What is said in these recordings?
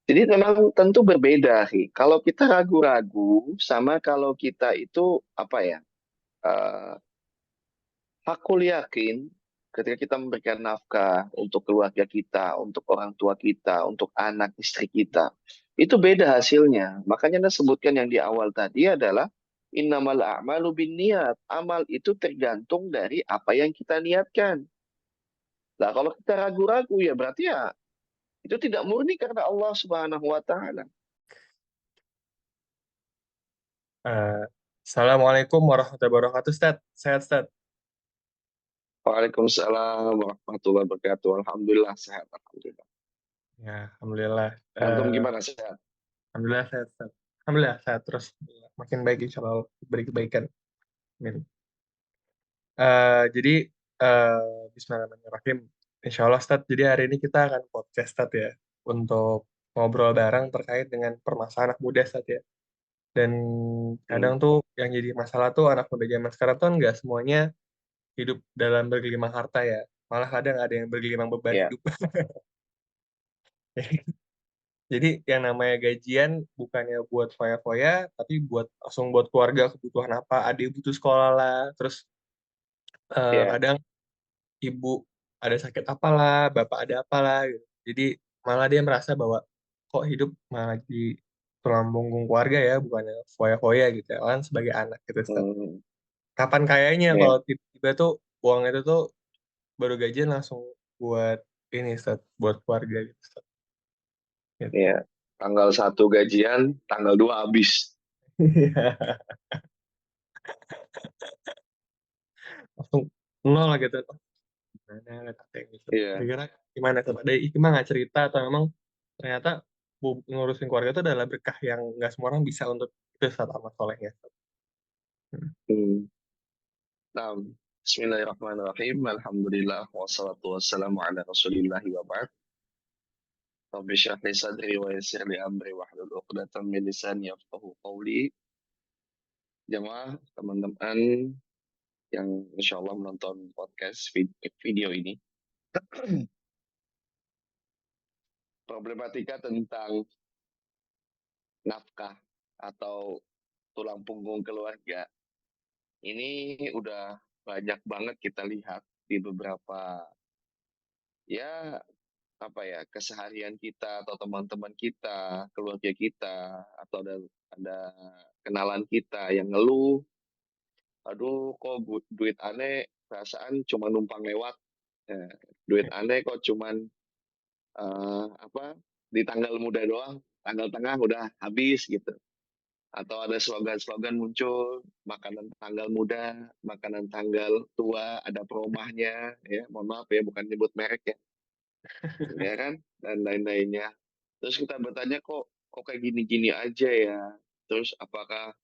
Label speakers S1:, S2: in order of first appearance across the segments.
S1: Jadi memang tentu berbeda sih. Kalau kita ragu-ragu sama kalau kita itu apa ya? eh, aku yakin ketika kita memberikan nafkah untuk keluarga kita, untuk orang tua kita, untuk anak istri kita, itu beda hasilnya. Makanya Anda sebutkan yang di awal tadi adalah innamal a'malu binniyat. Amal itu tergantung dari apa yang kita niatkan. Nah, kalau kita ragu-ragu ya berarti ya itu tidak murni karena Allah Subhanahu wa taala.
S2: Eh, Assalamualaikum warahmatullahi wabarakatuh, Ustaz. Sehat, Ustaz.
S1: Waalaikumsalam warahmatullahi wabarakatuh. Alhamdulillah sehat. Alhamdulillah.
S2: Ya, Alhamdulillah.
S1: Antum
S2: Eh,
S1: gimana sehat?
S2: Alhamdulillah sehat, Ustaz. Alhamdulillah sehat terus. Makin baik, insya Allah. Beri kebaikan. Amin. Jadi, Bismillahirrahmanirrahim. Insya Allah, Ustaz. Jadi hari ini kita akan podcast, Ustaz, ya. Untuk ngobrol bareng terkait dengan permasalahan anak muda, Ustaz, ya. Dan kadang
S1: Hmm,
S2: tuh yang jadi masalah tuh anak muda zaman sekarang tuh nggak semuanya hidup dalam bergelimang harta, ya. Malah kadang ada yang bergelimang beban
S1: ya.
S2: hidup. Jadi yang namanya gajian bukannya buat foya-foya, tapi buat langsung buat keluarga kebutuhan apa, adik butuh sekolah lah, terus
S1: Ya.
S2: kadang ibu ada sakit apalah, bapak ada apalah gitu. Jadi malah dia merasa bahwa kok hidup malah di tulang punggung keluarga ya, bukannya foya-foya gitu ya, kan sebagai anak gitu, Ustaz.
S1: Hmm,
S2: Kapan kayaknya
S1: ya.
S2: kalau tiba-tiba tuh uang itu tuh baru gajian langsung buat ini, Ustaz, buat keluarga gitu, Ustaz. Gitu.
S1: Ya. Tanggal 1 gajian, tanggal 2 habis.
S2: Langsung nol lah gitu. Gimana kata yang gitu.
S1: Iya.
S2: Kira-kira gimana tuh Pak? Dari Ikima nggak cerita atau memang ternyata ngurusin keluarga itu adalah berkah yang nggak semua orang bisa untuk itu saat amat solehnya. Hmm.
S1: Hmm. Nah, Bismillahirrahmanirrahim. Alhamdulillah wassalatu wassalamu ala Rasulillah wa ba'd. Rabbi shrah li sadri wa yassir li amri wahlul 'uqdatam min lisani yafqahu qawli. Jamaah, teman-teman yang insya Allah menonton podcast video ini, problematika tentang nafkah atau tulang punggung keluarga ini udah banyak banget kita lihat di beberapa ya apa ya keseharian kita atau teman-teman kita, keluarga kita atau ada kenalan kita yang ngeluh, aduh kok duit aneh perasaan cuma numpang lewat. Eh, duit aneh kok cuman apa di tanggal muda doang, tanggal tengah udah habis gitu. Atau ada slogan-slogan muncul, makanan tanggal muda, makanan tanggal tua, ada promahnya, ya mohon maaf ya bukan nyebut merek ya, ya kan, dan lain-lainnya. Terus kita bertanya kok kayak gini-gini aja ya. Terus apakah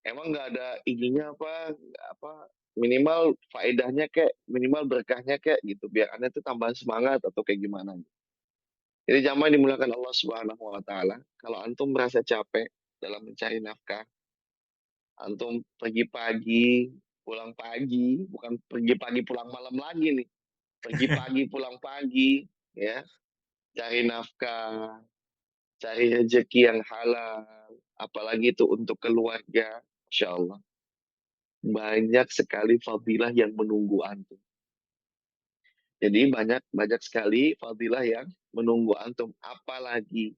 S1: emang nggak ada ininya apa minimal faedahnya kayak minimal berkahnya kayak gitu biar anda tuh tambah semangat atau kayak gimana. Jadi jamaah dimulakan Allah Subhanahu wa taala, kalau antum merasa capek dalam mencari nafkah, antum pergi pagi, pulang pagi, bukan pergi pagi pulang malam lagi nih. Pergi pagi pulang pagi, ya, cari nafkah, cari rezeki yang halal, apalagi itu untuk keluarga, Insya Allah. Banyak sekali fadilah yang menunggu antum. Jadi banyak banyak sekali fadilah yang menunggu antum. Apalagi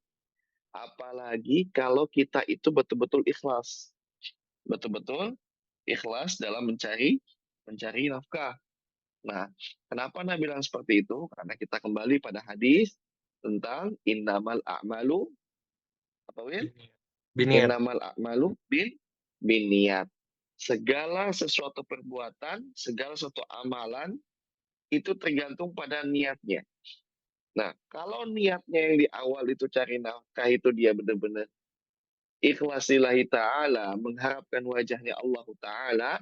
S1: kalau kita itu betul-betul ikhlas. Betul-betul ikhlas dalam mencari mencari nafkah. Nah, kenapa Nabi bilang seperti itu? Karena kita kembali pada hadis tentang innamal a'malu apa Wil?
S2: Biniat.
S1: Innamal a'malu bin niat. Segala sesuatu perbuatan, segala sesuatu amalan itu tergantung pada niatnya. Nah, kalau niatnya yang di awal itu cari nafkah itu dia benar-benar ikhlas lillahi ta'ala, mengharapkan wajahnya Allah ta'ala,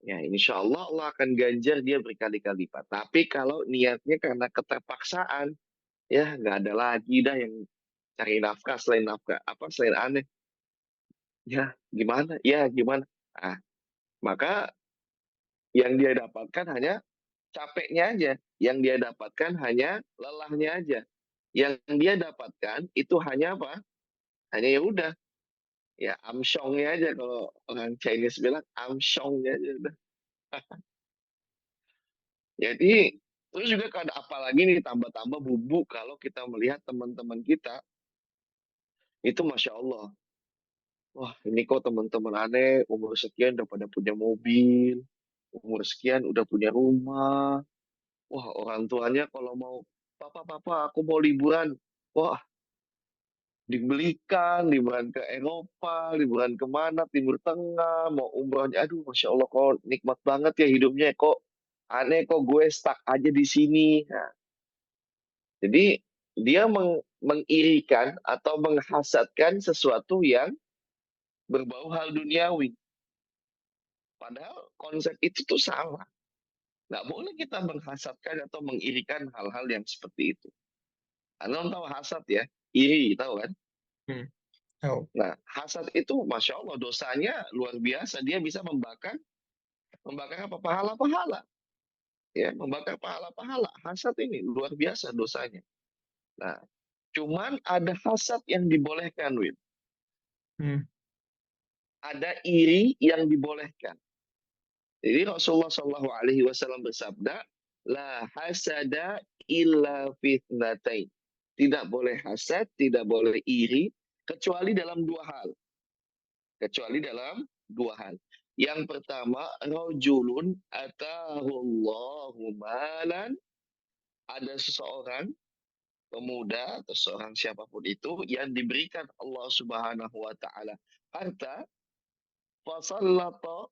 S1: ya insya Allah Allah akan ganjar dia berkali-kali lipat. Tapi kalau niatnya karena keterpaksaan, ya nggak ada lagi dah yang cari nafkah selain nafkah apa selain aneh. Ya gimana? Ya gimana? Ah, maka yang dia dapatkan hanya capeknya aja. Yang dia dapatkan hanya lelahnya aja. yang dia dapatkan itu hanya apa? Hanya ya udah, ya amsyongnya aja kalau orang Chinese bilang, amsyongnya aja udah. Jadi terus juga apalagi nih tambah-tambah bumbu kalau kita melihat teman-teman kita, itu Masya Allah. Wah, ini kok teman-teman aneh umur sekian udah pada punya mobil, umur sekian udah punya rumah. Wah, orang tuanya kalau mau, "Papa, papa, aku mau liburan." Wah, dibelikan liburan ke Eropa, liburan kemana, Timur Tengah, mau umrohnya. Aduh, Masya Allah, kok nikmat banget ya hidupnya. Kok aneh, kok gue stuck aja di sini. Nah, jadi dia mengirikan atau menghasadkan sesuatu yang berbau hal duniawi. Padahal konsep itu tuh salah. Nggak boleh kita menghasadkan atau mengirikan hal-hal yang seperti itu. Anda tahu hasad ya, iri, tahu kan?
S2: Hmm, tahu.
S1: Nah, hasad itu Masya Allah dosanya luar biasa. Dia bisa membakar membakar apa? Pahala-pahala. Ya, membakar pahala-pahala. Hasad ini luar biasa dosanya. Nah, cuman ada hasad yang dibolehkan, Win.
S2: Hmm,
S1: Ada iri yang dibolehkan. Jadi Rasulullah SAW bersabda, la hasada illa fitnatain. Tidak boleh hasad, tidak boleh iri, kecuali dalam dua hal. Kecuali dalam dua hal. Yang pertama, rajulun atahullahu malan. Ada seseorang, pemuda atau seorang siapapun itu, yang diberikan Allah Subhanahu wa Ta'ala harta, fasallata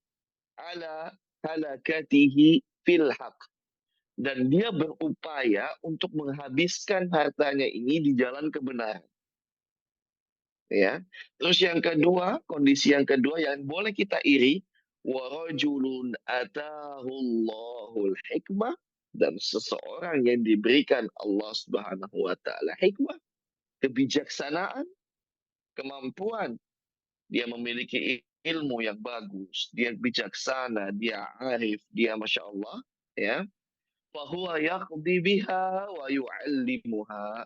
S1: ala halakatihi fil haq. Dan dia berupaya untuk menghabiskan hartanya ini di jalan kebenaran. Ya. Terus yang kedua, kondisi yang kedua yang boleh kita iri, warajulun atahullahul hikmah, dan seseorang yang diberikan Allah Subhanahu wa taala hikmah, kebijaksanaan, kemampuan, dia memiliki ilmu yang bagus, dia bijaksana, dia arif, dia Masya Allah, ya. Fahuwa yaqdi biha wa yu'allimuha.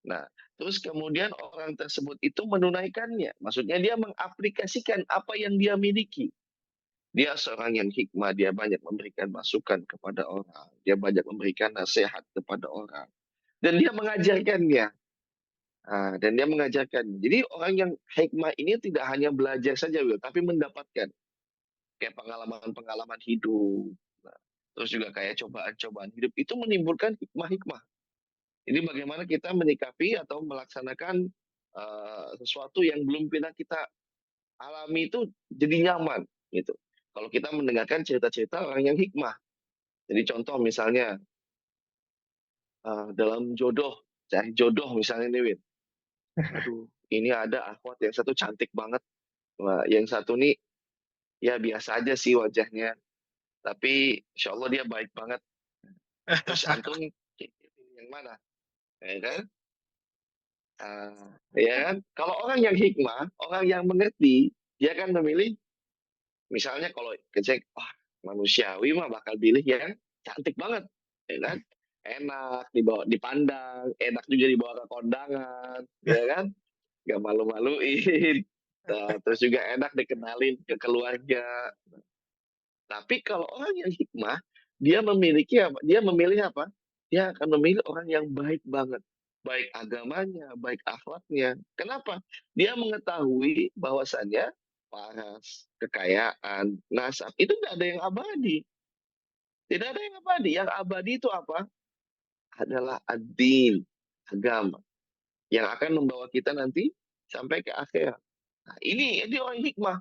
S1: Nah, terus kemudian orang tersebut itu menunaikannya. Maksudnya dia mengaplikasikan apa yang dia miliki. Dia seorang yang hikmah, dia banyak memberikan masukan kepada orang. Dia banyak memberikan nasihat kepada orang. Dan dia mengajarkannya. Dan dia mengajarkan. Jadi orang yang hikmah ini tidak hanya belajar saja, Will, tapi mendapatkan. Kayak pengalaman-pengalaman hidup. Nah, terus juga kayak cobaan-cobaan hidup. Itu menimbulkan hikmah-hikmah. Jadi bagaimana kita menyikapi atau melaksanakan sesuatu yang belum pernah kita alami itu jadi nyaman gitu. Kalau kita mendengarkan cerita-cerita orang yang hikmah. Jadi contoh misalnya dalam jodoh, cari jodoh misalnya nih Win. Aduh, ini ada akhwat yang satu cantik banget. Wah, yang satu nih ya biasa aja sih wajahnya. Tapi insya Allah dia baik banget. Terus antum yang mana? Ya kan? Ya kan? Kalau orang yang hikmah, orang yang mengerti, dia akan memilih, misalnya kalau kecek, wah manusiawi mah bakal pilih yang cantik banget, ya kan? Enak dibawa dipandang, enak juga dibawa ke kondangan, ya kan? Gak malu-maluin. Nah, terus juga enak dikenalin ke keluarga. Tapi kalau orang yang hikmah, dia memiliki apa? Dia memilih apa? Dia akan memilih orang yang baik banget. Baik agamanya, baik akhlaknya. Kenapa? Dia mengetahui bahwasannya paras, kekayaan, nasab, itu tidak ada yang abadi. Tidak ada yang abadi. Yang abadi itu apa? Adalah ad-din, agama. Yang akan membawa kita nanti sampai ke akhirat. Nah, ini orang hikmah.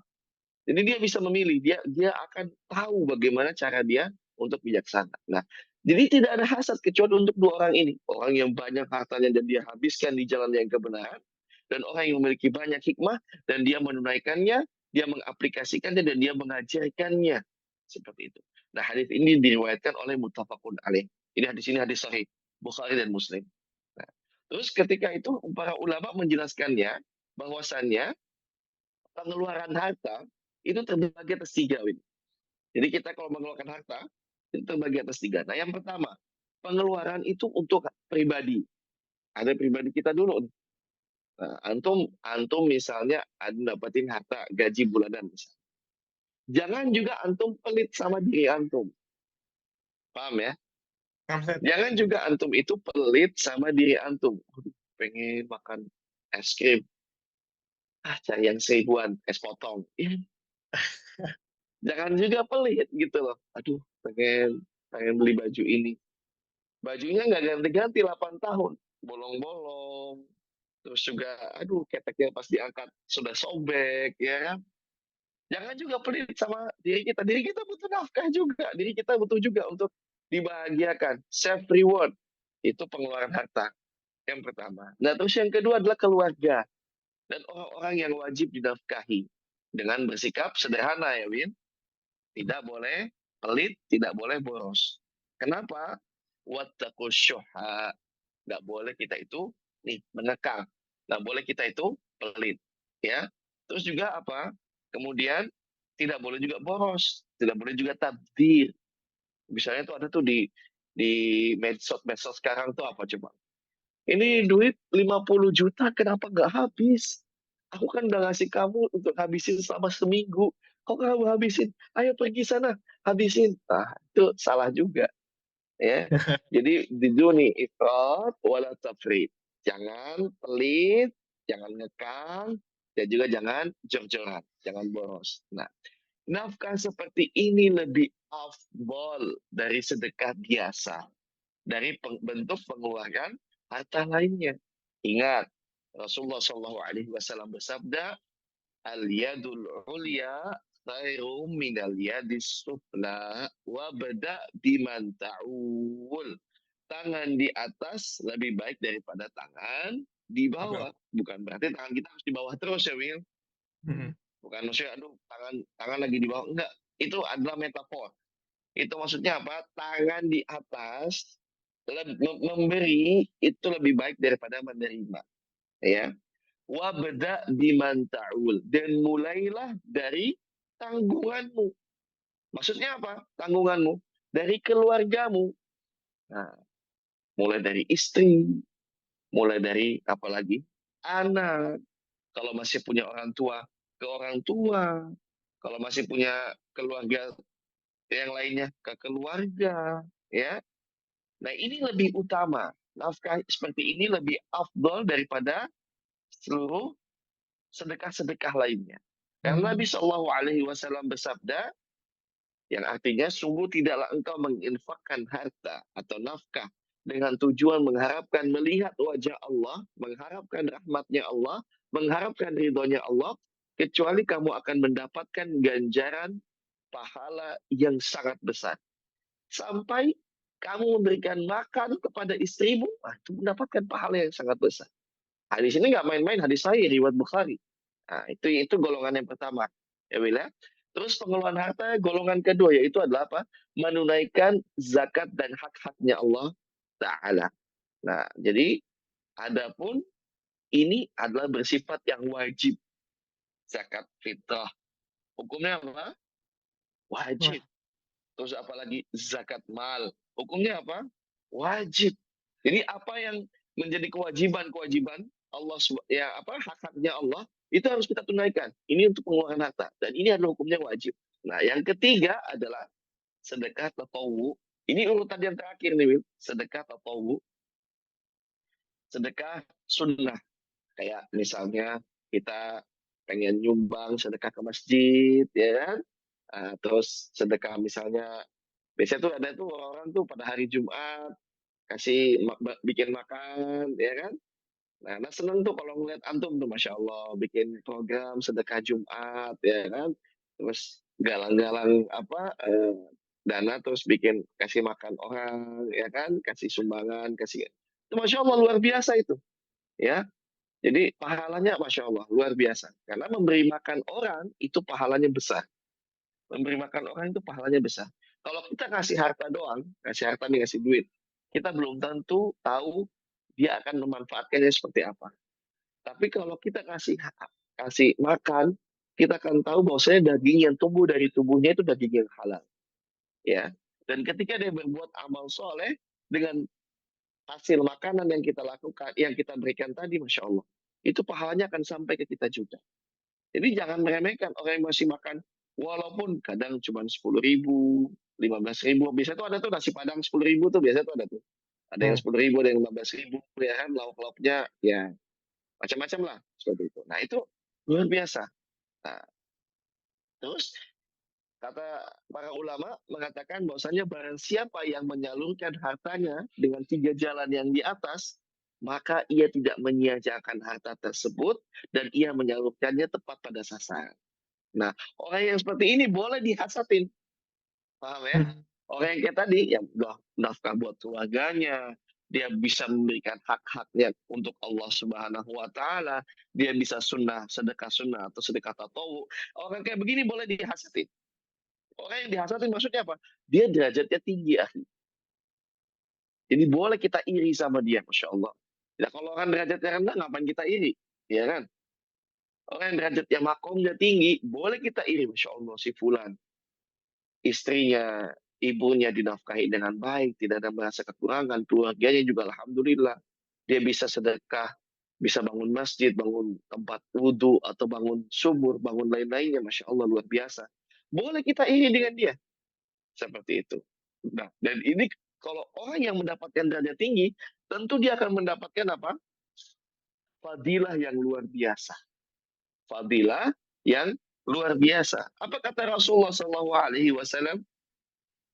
S1: Jadi dia bisa memilih, dia akan tahu bagaimana cara dia untuk bijaksana. Nah, jadi tidak ada hasad kecuali untuk dua orang ini. Orang yang banyak hartanya dan dia habiskan di jalan yang kebenaran, dan orang yang memiliki banyak hikmah dan dia menunaikannya, dia mengaplikasikannya dan dia mengajarkannya. Seperti itu. Nah, hadis ini diriwayatkan oleh muttafaqun alaih. Ini hadis ini hadis sahih Bukhari dan Muslim. Nah, terus ketika itu para ulama menjelaskannya bahwasannya pengeluaran harta itu terbagi atas tiga, Win. Jadi kita kalau mengeluarkan harta, itu terbagi atas tiga. Nah, yang pertama, pengeluaran itu untuk pribadi. ada pribadi kita dulu. Nah, antum antum misalnya dapetin harta gaji bulanan misalnya. Jangan juga antum pelit sama diri antum. Paham ya?
S2: Samset.
S1: Jangan juga antum itu pelit sama diri antum. Aduh, pengen makan es krim. Ah, cari yang seribuan, es potong. Ya, jangan juga pelit gitu loh. Aduh, pengen pengen beli baju ini. Bajunya nggak ganti-ganti 8 tahun. Bolong-bolong. Terus juga, aduh, keteknya pas diangkat sudah sobek, ya kan? Jangan juga pelit sama diri kita. Diri kita butuh nafkah juga. Diri kita butuh juga untuk dibahagiakan. Self reward. Itu pengeluaran harta. Yang pertama. Nah, terus yang kedua adalah keluarga. Dan orang-orang yang wajib dinafkahi. Dengan bersikap sederhana ya, Win. Tidak boleh pelit, tidak boleh boros. Kenapa? Wattaqus syuha. Nggak boleh kita itu nih mengekang. Nggak boleh kita itu pelit. Ya. Terus juga apa? Kemudian tidak boleh juga boros. Tidak boleh juga tabdir. Misalnya tuh ada tuh di medsos sekarang tuh apa coba? Ini duit 50 juta kenapa nggak habis? Aku kan udah ngasih kamu untuk habisin selama seminggu. Kok kamu habisin? Ayo pergi sana, habisin. Nah, itu salah juga. Ya. Jadi itu nih, ifrat wala tafrit. Jangan pelit, jangan ngekang, dan juga jangan jor-joran, jangan boros. Nah, nafkah seperti ini lebih afdol dari sedekah biasa, dari bentuk pengeluaran harta lainnya. Ingat, Rasulullah SAW bersabda, al-yadul ulya khairum minal yadis sufla wa bada biman ta'ul. Tangan di atas lebih baik daripada tangan di
S2: Juga.
S1: bawah. Bukan berarti tangan kita harus di bawah terus ya, Will.
S2: Mm-mm.
S1: Bukan maksudnya, aduh, tangan tangan lagi di bawah. Enggak, itu adalah metafor. Itu maksudnya apa? Tangan di atas memberi itu lebih baik daripada menerima. Ya. Wabda biman ta'ul. Dan mulailah dari tanggunganmu. Maksudnya apa? Tanggunganmu. Dari keluargamu. Nah, mulai dari istri, mulai dari apalagi anak. Kalau masih punya orang tua, ke orang tua. Kalau masih punya keluarga yang lainnya, ke keluarga. Ya. Nah, ini lebih utama. Nafkah seperti ini lebih afdol daripada seluruh sedekah-sedekah lainnya. Karena Nabi
S2: Mm.
S1: Shallallahu Alaihi Wasallam bersabda, yang artinya sungguh tidaklah engkau menginfakkan harta atau nafkah dengan tujuan mengharapkan melihat wajah Allah, mengharapkan rahmatnya Allah, mengharapkan ridhonya Allah, kecuali kamu akan mendapatkan ganjaran pahala yang sangat besar. Sampai kamu memberikan makan kepada istrimu, itu mendapatkan pahala yang sangat besar. Hadis ini nggak main-main, hadis saya riwayat Bukhari. Nah, itu golongan yang pertama. Ya, Will, ya. Terus pengelolaan harta golongan kedua yaitu adalah apa? Menunaikan zakat dan hak-haknya Allah Ta'ala. Nah, jadi adapun ini adalah bersifat yang wajib. Zakat fitrah. Hukumnya apa?
S2: Wah.
S1: Wajib. Terus apalagi zakat mal. Hukumnya apa? Wajib. Jadi apa yang menjadi kewajiban-kewajiban Allah ya apa hak-haknya Allah itu harus kita tunaikan. Ini untuk pengeluaran harta dan ini adalah hukumnya wajib. Nah, yang ketiga adalah sedekah tatawu. Ini urutan yang terakhir nih, Wil. Sedekah tatawu, sedekah sunnah. Kayak misalnya kita pengen nyumbang sedekah ke masjid, ya kan? Terus sedekah misalnya, biasanya tuh ada tuh orang-orang tuh pada hari Jumat kasih bikin makan, ya kan? Nah, seneng tuh kalau ngeliat antum tuh, masya Allah, bikin program sedekah Jumat, ya kan? Terus galang-galang apa dana, terus bikin kasih makan orang, ya kan? Kasih sumbangan, kasih itu, masya Allah luar biasa itu, ya. Jadi pahalanya masya Allah luar biasa. Karena memberi makan orang itu pahalanya besar. Memberi makan orang itu pahalanya besar. Kalau kita kasih harta doang, kasih harta nih, kasih duit, kita belum tentu tahu dia akan memanfaatkannya seperti apa. Tapi kalau kita kasih makan, kita akan tahu bahwasanya daging yang tumbuh dari tubuhnya itu daging yang halal, ya. Dan ketika dia berbuat amal soleh dengan hasil makanan yang kita lakukan, yang kita berikan tadi, Masya Allah, itu pahalanya akan sampai ke kita juga. Jadi jangan meremehkan orang yang masih makan, walaupun kadang cuma 10.000, 15.000, biasa tuh ada tuh nasi Padang 10.000 tuh, biasa tuh ada tuh. Ada yang
S2: Hmm.
S1: 10.000, ada yang 15.000, ya kan, lauk-lauknya ya macam-macam lah, seperti itu. Nah itu luar biasa. Nah, terus kata para ulama mengatakan bahwasanya barang siapa yang menyalurkan hartanya dengan 3 jalan yang di atas, maka ia tidak menyia-nyiakan harta tersebut dan ia menyalurkannya tepat pada sasaran. Nah, orang yang seperti ini boleh dihasatin, paham ya?
S2: Hmm.
S1: Orang yang kayak tadi, yang udah nafkah buat keluarganya, dia bisa memberikan hak-haknya untuk Allah Subhanahu wa Ta'ala, dia bisa sunnah, sedekah sunnah atau sedekah tatawu. Orang kayak begini boleh dihasatin. Orang yang dihasatin maksudnya apa? Dia derajatnya tinggi, akhi. Jadi boleh kita iri sama dia, Masya Allah. Ya, kalau orang derajatnya rendah, ngapain kita iri? Ya kan? Orang yang derajatnya makomnya tinggi, boleh kita iri, Masya Allah, si Fulan. Istrinya, ibunya dinafkahi dengan baik, tidak ada merasa kekurangan, keluarganya juga alhamdulillah. Dia bisa sedekah, bisa bangun masjid, bangun tempat wudhu, atau bangun sumur, bangun lain-lainnya, Masya Allah, luar biasa. Boleh kita iri dengan dia, seperti itu. Nah, dan ini kalau orang yang mendapatkan derajat tinggi, tentu dia akan mendapatkan apa? Fadilah yang luar biasa. Fadilah yang luar biasa. Apa kata Rasulullah SAW?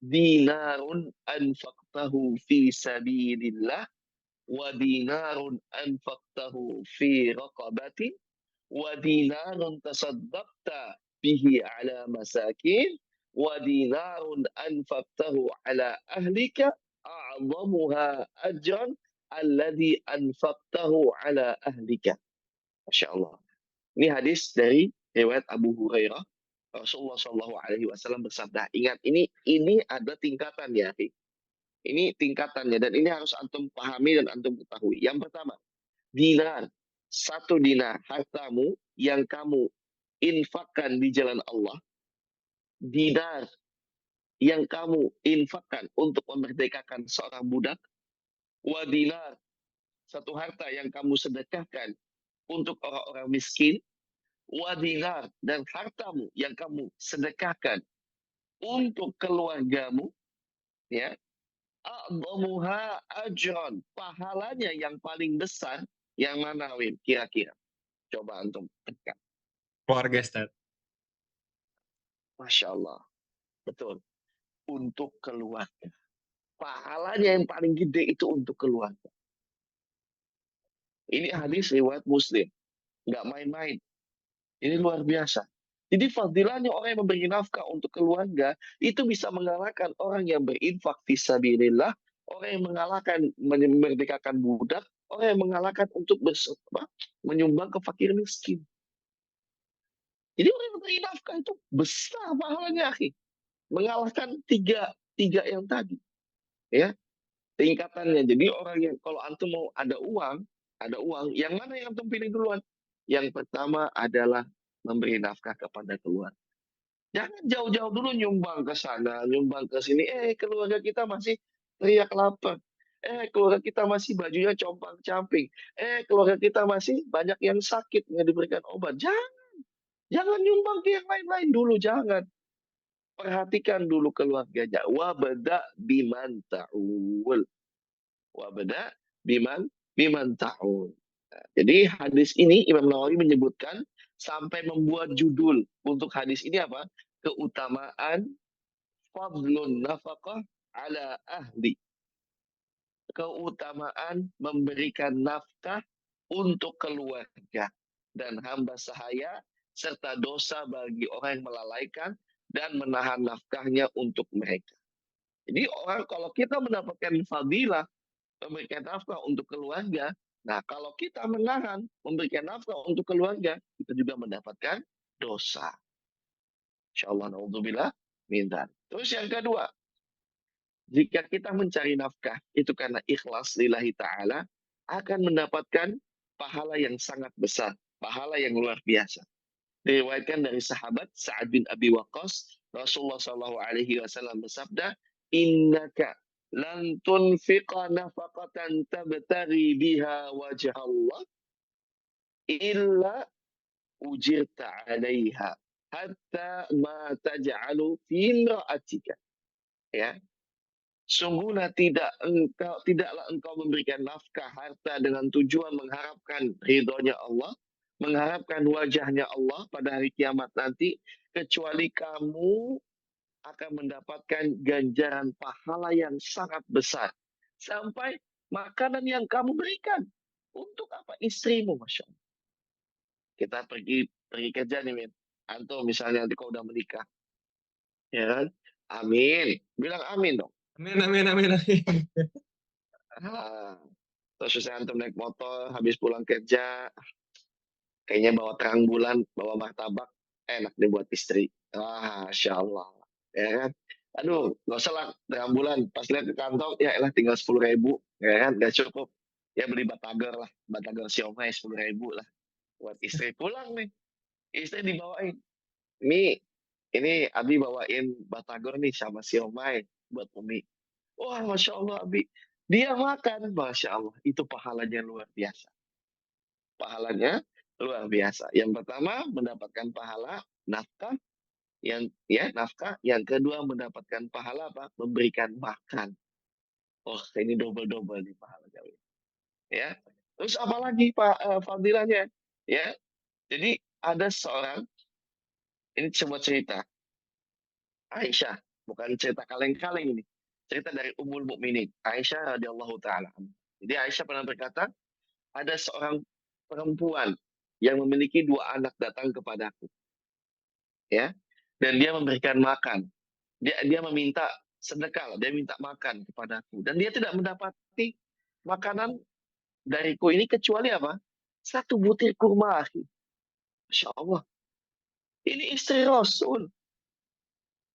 S1: Dinarun anfaqtahu fi sabilillah wa dinarun anfaqtahu fi raqabatin wa dinarun tasaddaqta bihi ala masakin wa dinarun anfaqtahu ala ahlika a'zamuha ajran alladhi anfaqtahu ala ahlika. Masya Allah. Ini hadis dari riwayat Abu Hurairah. Rasulullah Shallallahu Alaihi Wasallam bersabda, ingat ini ada tingkatan ya, ini tingkatannya dan ini harus antum pahami dan antum ketahui. Yang pertama, dinar, 1 dinar hartamu yang kamu infakkan di jalan Allah, dinar yang kamu infakkan untuk memerdekakan seorang budak, wa dinar, 1 harta yang kamu sedekahkan untuk orang-orang miskin, wa dinar, dan hartamu yang kamu sedekahkan untuk keluargamu, ya, a'dhamuha ajran, pahalanya yang paling besar yang mana, Win? Kira-kira. Coba antum tekan.
S2: Keluarga, Ustaz.
S1: Masya Allah. Betul. Untuk keluarga. Pahalanya yang paling gede itu untuk keluarga. Ini hadis riwayat Muslim. Nggak main-main. Ini luar biasa. Jadi fadilahnya orang yang memberi nafkah untuk keluarga itu bisa mengalahkan orang yang berinfak fisabilillah, orang yang mengalahkan memerdekakan budak, orang yang mengalahkan untuk menyumbang ke fakir miskin. Jadi orang yang memberi nafkah itu besar pahalanya, akhi. Mengalahkan tiga tiga yang tadi, ya, tingkatannya. Jadi orang yang kalau antum mau ada uang, yang mana yang antum pilih duluan? Yang pertama adalah memberi nafkah kepada keluarga. Jangan jauh-jauh dulu nyumbang ke sana, nyumbang ke sini. Keluarga kita masih teriak lapar. Keluarga kita masih bajunya compang-camping. Keluarga kita masih banyak yang sakit, nggak diberikan obat. Jangan, jangan nyumbang ke yang lain-lain dulu, jangan. Perhatikan dulu keluarganya. Wabda biman ta'ul. Wabda biman ta'ul. Nah, jadi hadis ini Imam Nawawi menyebutkan sampai membuat judul untuk hadis ini apa? Keutamaan fadlun nafkah ala ahli. Keutamaan memberikan nafkah untuk keluarga dan hamba sahaya serta dosa bagi orang yang melalaikan dan menahan nafkahnya untuk mereka. Jadi orang kalau kita mendapatkan fadilah memberikan nafkah untuk keluarga, nah kalau kita menahan memberikan nafkah untuk keluarga, kita juga mendapatkan dosa. Insyaallah, naudzubillah min dzalik. Terus yang kedua, jika kita mencari nafkah itu karena ikhlas lillahi ta'ala, akan mendapatkan pahala yang sangat besar, pahala yang luar biasa. Diriwayatkan dari sahabat Sa'ad bin Abi Waqqas, Rasulullah SAW bersabda, innaka lan tunfiqa nafaqatan tabtaghi biha wajha Allah illa ujirta 'alaiha hatta ma taj'alu fi imra'atika. Ya. Sungguhnya tidaklah engkau memberikan nafkah harta dengan tujuan mengharapkan ridhonya Allah, mengharapkan wajahnya Allah pada hari kiamat nanti, kecuali kamu akan mendapatkan ganjaran pahala yang sangat besar. Sampai makanan yang kamu berikan. Untuk apa? Istrimu, Masya Allah. Kita pergi pergi kerja nih, Min. Antum misalnya nanti kau udah menikah, ya kan? Amin. Bilang amin dong.
S2: Amin, amin, amin, amin.
S1: Ah, terus misalnya antum naik motor, habis pulang kerja, kayaknya bawa terang bulan, bawa martabak, enak nih buat istri. Ah, Masya Allah. Ya kan? Aduh, nggak usah lah terang bulan. Pas lihat ke kantong, ya elah tinggal 10.000. Ya kan? Nggak cukup. Ya beli batagor lah. Batagor siomay 10.000 lah. Buat istri pulang nih. Istri dibawain. Ini Abi bawain batagor nih sama siomay buat Umi. Wah, Masya Allah, Abi. Dia makan. Masya Allah. Itu pahalanya luar biasa. Pahalanya luar biasa. Yang pertama mendapatkan pahala nafkah, nafkah. Yang kedua mendapatkan pahala apa? Memberikan makan. Oh, ini double-double nih pahalanya. Ya. Terus apalagi Pak fadilahnya? Ya. Jadi ada seorang, ini sebuah cerita Aisyah, bukan cerita kaleng-kaleng ini. Cerita dari Ummul Mukminin, Aisyah radhiyallahu taala. Jadi Aisyah pernah berkata, ada seorang perempuan yang memiliki dua anak datang kepadaku, ya, dan dia memberikan makan. Dia meminta sedekah, dia minta makan kepadaku, dan dia tidak mendapati makanan dariku ini kecuali apa? Satu butir kurma, akhi. Masya Allah. Ini istri Rasul.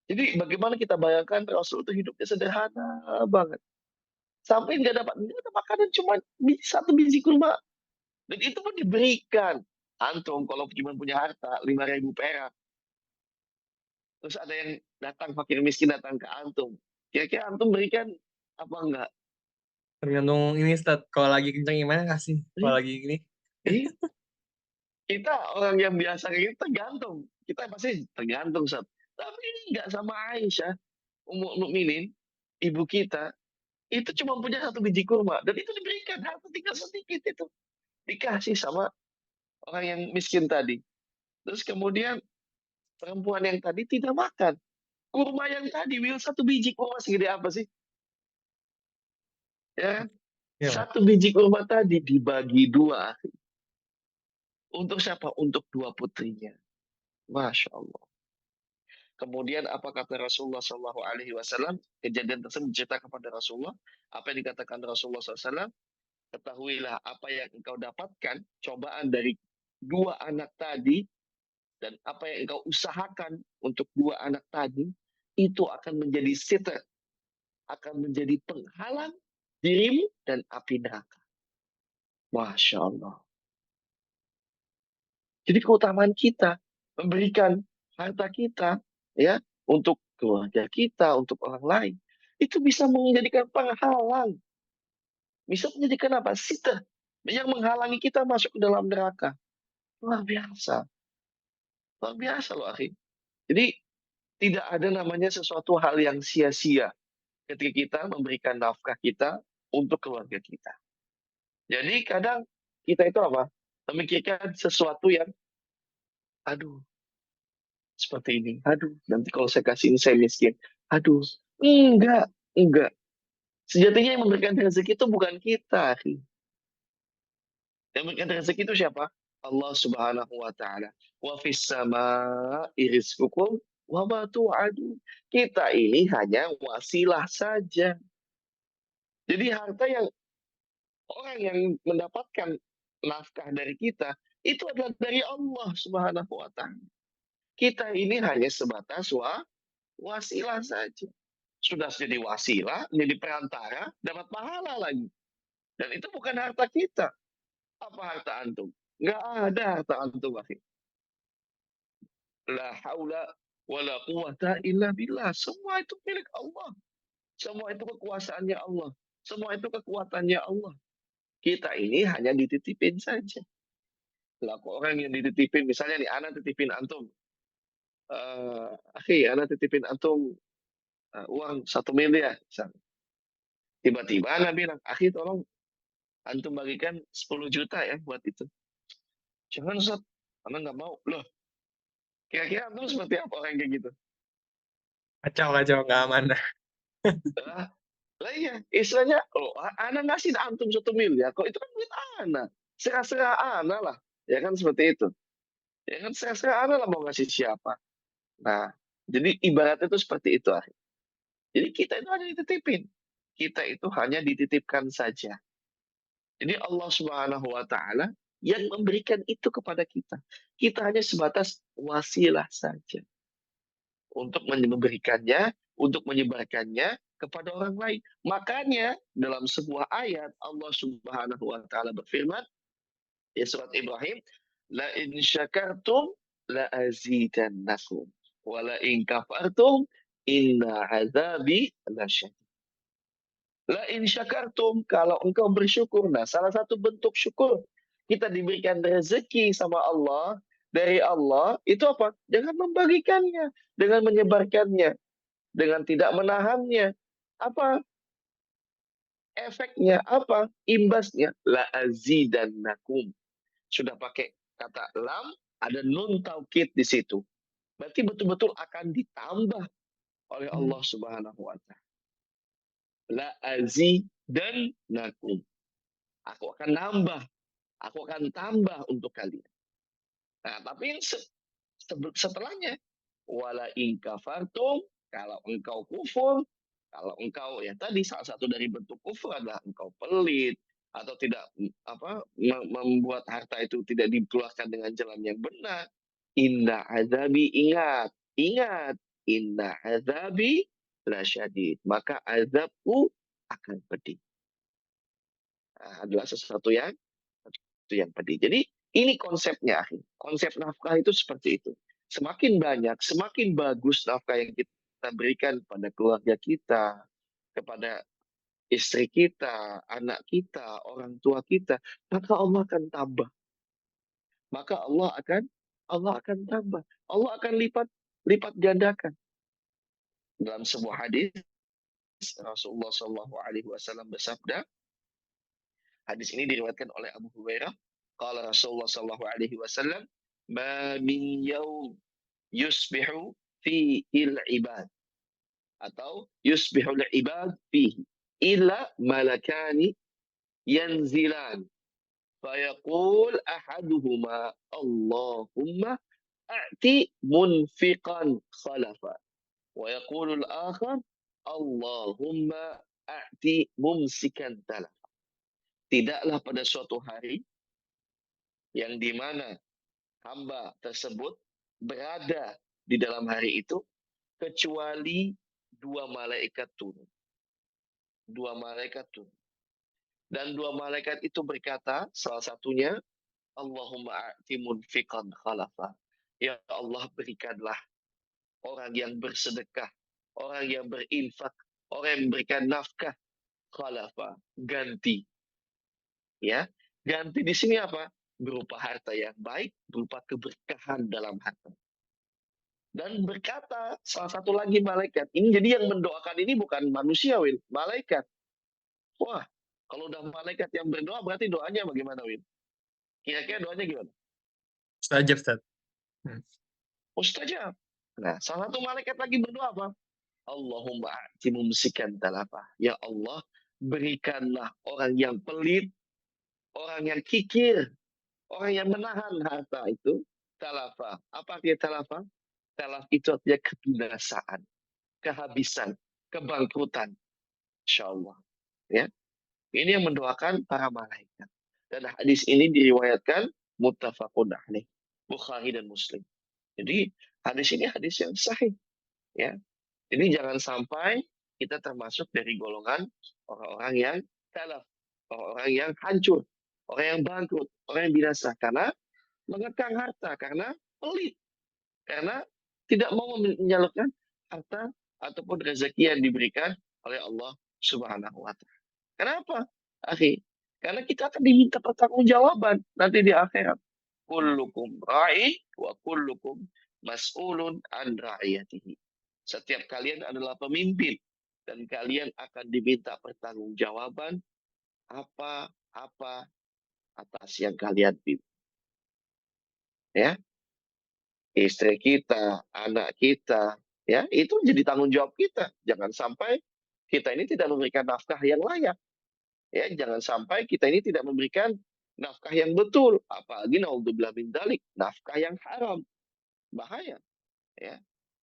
S1: Jadi bagaimana kita bayangkan Rasul itu hidupnya sederhana banget. Sampai nggak ada makanan cuma satu biji kurma. Dan itu pun diberikan. Antum kalau cuma punya harta 5.000 perak, terus ada yang datang fakir miskin datang ke antum, kira-kira antum berikan apa enggak?
S2: Tergantung ini, Ustaz. Kalau lagi kencang gimana kasih. Kalau
S1: Ih,
S2: lagi gini,
S1: ih, kita orang yang biasa kayak gitu tergantung, kita pasti tergantung Sat. Tapi ini enggak sama Aisyah Ummul Mukminin, ibu kita, itu cuma punya satu biji kurma dan itu diberikan harta tinggal sedikit itu dikasih sama orang yang miskin tadi. Terus kemudian perempuan yang tadi tidak makan kurma yang tadi, Will, satu biji kurma segede apa sih? Ya kan?
S2: ya Mas.
S1: Satu biji kurma tadi dibagi dua. Untuk siapa? Untuk dua putrinya. Masya Allah. Kemudian apa kata Rasulullah SAW? Kejadian tersebut diceritakan kepada Rasulullah. Apa yang dikatakan Rasulullah SAW? Ketahuilah apa yang engkau dapatkan, cobaan dari dua anak tadi, dan apa yang engkau usahakan untuk dua anak tadi, itu akan menjadi sitar, akan menjadi penghalang dirimu dan api neraka. Masya Allah. Jadi keutamaan kita memberikan harta kita, ya, untuk keluarga kita, untuk orang lain, itu bisa menjadikan penghalang, bisa menjadikan apa? Sita yang menghalangi kita masuk ke dalam neraka. Luar biasa, luar biasa loh, akhi. Jadi tidak ada namanya sesuatu hal yang sia-sia ketika kita memberikan nafkah kita untuk keluarga kita. Jadi kadang kita itu apa? Memikirkan sesuatu yang, aduh, seperti ini. Aduh, nanti kalau saya kasih ini saya miskin. Aduh, enggak, enggak. Sejatinya yang memberikan rezeki itu bukan kita, akhi. Yang memberikan rezeki itu siapa? Allah Subhanahu wa taala. Wa fis sama'i rizqukum wa ma tu'adun. Kita ini hanya wasilah saja. Jadi harta yang orang yang mendapatkan nafkah dari kita itu adalah dari Allah Subhanahu wa taala. Kita ini hanya sebatas wasilah saja. Sudah jadi wasilah, jadi perantara, dapat pahala lagi. Dan itu bukan harta kita. Apa harta antum? Nggak ada harta antum, akhi. La haula wa la quwata illa billah. Semua itu milik Allah. Semua itu kekuasaannya Allah. Semua itu kekuatannya Allah. Kita ini hanya dititipin saja. Lah kok orang yang dititipin, misalnya nih, anak titipin antum, akhi, anak titipin antum uang 1 miliar, misalnya. Tiba-tiba anak bilang, akhi tolong antum bagikan 10 juta ya buat itu. Jangan Ustaz, anak nggak mau. Loh, kira-kira antum seperti apa orang kayak gitu?
S2: Kacau, kacau, nggak amanah.
S1: Lah, lah iya, istilahnya, oh, anak ngasih antum 1 miliar, kok itu kan duit anak. Serah-serah anak lah. Ya kan seperti itu. Ya kan serah-serah anak lah mau ngasih siapa. Nah, jadi ibaratnya itu seperti itu, akhi. Jadi kita itu hanya dititipin. Kita itu hanya dititipkan saja. Jadi Allah Subhanahu wa taala yang memberikan itu kepada kita. Kita hanya sebatas wasilah saja untuk memberikannya, untuk menyebarkannya kepada orang lain. Makanya dalam sebuah ayat Allah Subhanahu wa taala berfirman, ya surat Ibrahim, la in syakartum la azidannakum wa la in kafartum inna azabi lasyadid. La in syakartum, kalau engkau bersyukur. Nah, salah satu bentuk syukur kita diberikan rezeki sama Allah, dari Allah, itu apa? Dengan membagikannya, dengan menyebarkannya, dengan tidak menahannya. Apa efeknya? Apa imbasnya? La azidannakum. Sudah pakai kata lam, ada nun taukid di situ. Berarti betul-betul akan ditambah oleh
S2: Hmm.
S1: Allah Subhanahu wa taala. La azidannakum. Aku akan nambah, aku akan tambah untuk kalian. Nah, tapi setelahnya, wala in kafartum, kalau engkau kufur, kalau engkau, ya tadi salah satu dari bentuk kufur adalah engkau pelit atau tidak membuat harta itu tidak dikeluarkan dengan jalan yang benar. Inna azabi, ingat, ingat, inna azabi lasyadid. Maka azabku akan pedih. Nah, adalah sesuatu yang pedih. Jadi ini konsepnya, akhi. Konsep nafkah itu seperti itu. Semakin banyak, semakin bagus nafkah yang kita berikan pada keluarga kita, kepada istri kita, anak kita, orang tua kita, maka Allah akan tambah. Maka Allah akan tambah. Allah akan lipat lipat gandakan. Dalam sebuah hadis Rasulullah Shallallahu Alaihi Wasallam bersabda, hadis ini diriwayatkan oleh Abu Hurairah. Qala Rasulullah Shallallahu Alaihi Wasallam, "Ma min yaum yusbihu fihi al-ibad," atau yusbihul ibad fihi illa malakani yanzilan fayaqul ahaduhuma Allahumma a'ti munfiqan khalafa wa yaqulu al-akhar Allahumma a'ti mumsikan talaf. Tidaklah pada suatu hari yang dimana hamba tersebut berada di dalam hari itu kecuali dua malaikat turun. Dua malaikat turun. Dan dua malaikat itu berkata, salah satunya, Allahumma a'ti munfiqan khalafa. Ya Allah, berikanlah orang yang bersedekah, orang yang berinfak, orang yang memberikan nafkah, khalafa, ganti. Ya, ganti di sini apa? Berupa harta yang baik, berupa keberkahan dalam harta. Dan berkata salah satu lagi malaikat, ini jadi yang mendoakan ini bukan manusia, Wil, malaikat. Wah, kalau udah malaikat yang berdoa berarti doanya bagaimana, Wil? Kira-kira doanya gimana?
S2: Mustajab, Ustaz. Hmm.
S1: Mustajab. Nah, salah satu malaikat lagi berdoa apa? Allahumma a'ti mumsikan talafah. Ya Allah, berikanlah orang yang pelit, orang yang kikir, orang yang menahan harta itu, talafah. Apa artinya talafah? Talaf itu artinya kebinasaan, kehabisan, kebangkrutan. Insya Allah. Ya. Ini yang mendoakan para malaikat. Dan hadis ini diriwayatkan muttafaqun alaih. Bukhari dan Muslim. Jadi hadis ini hadis yang sahih. Ya. Jadi jangan sampai kita termasuk dari golongan orang-orang yang talaf, orang-orang yang hancur, orang yang bangkrut, orang yang binasa karena mengekang harta, karena pelit, karena tidak mau menyalurkan harta ataupun rezeki yang diberikan oleh Allah Subhanahu wa taala. Kenapa? Akhi, karena kita akan diminta pertanggungjawaban nanti di akhirat. Kullukum ra'i wa kullukum mas'ulun an ra'iyatihi. Setiap kalian adalah pemimpin dan kalian akan diminta pertanggungjawaban apa-apa atas yang kalian pimpin. Ya, istri kita, anak kita, ya, itu jadi tanggung jawab kita. Jangan sampai kita ini tidak memberikan nafkah yang layak. Ya, jangan sampai kita ini tidak memberikan nafkah yang betul, apalagi naudzubillah min dzalik, nafkah yang haram. Bahaya, ya.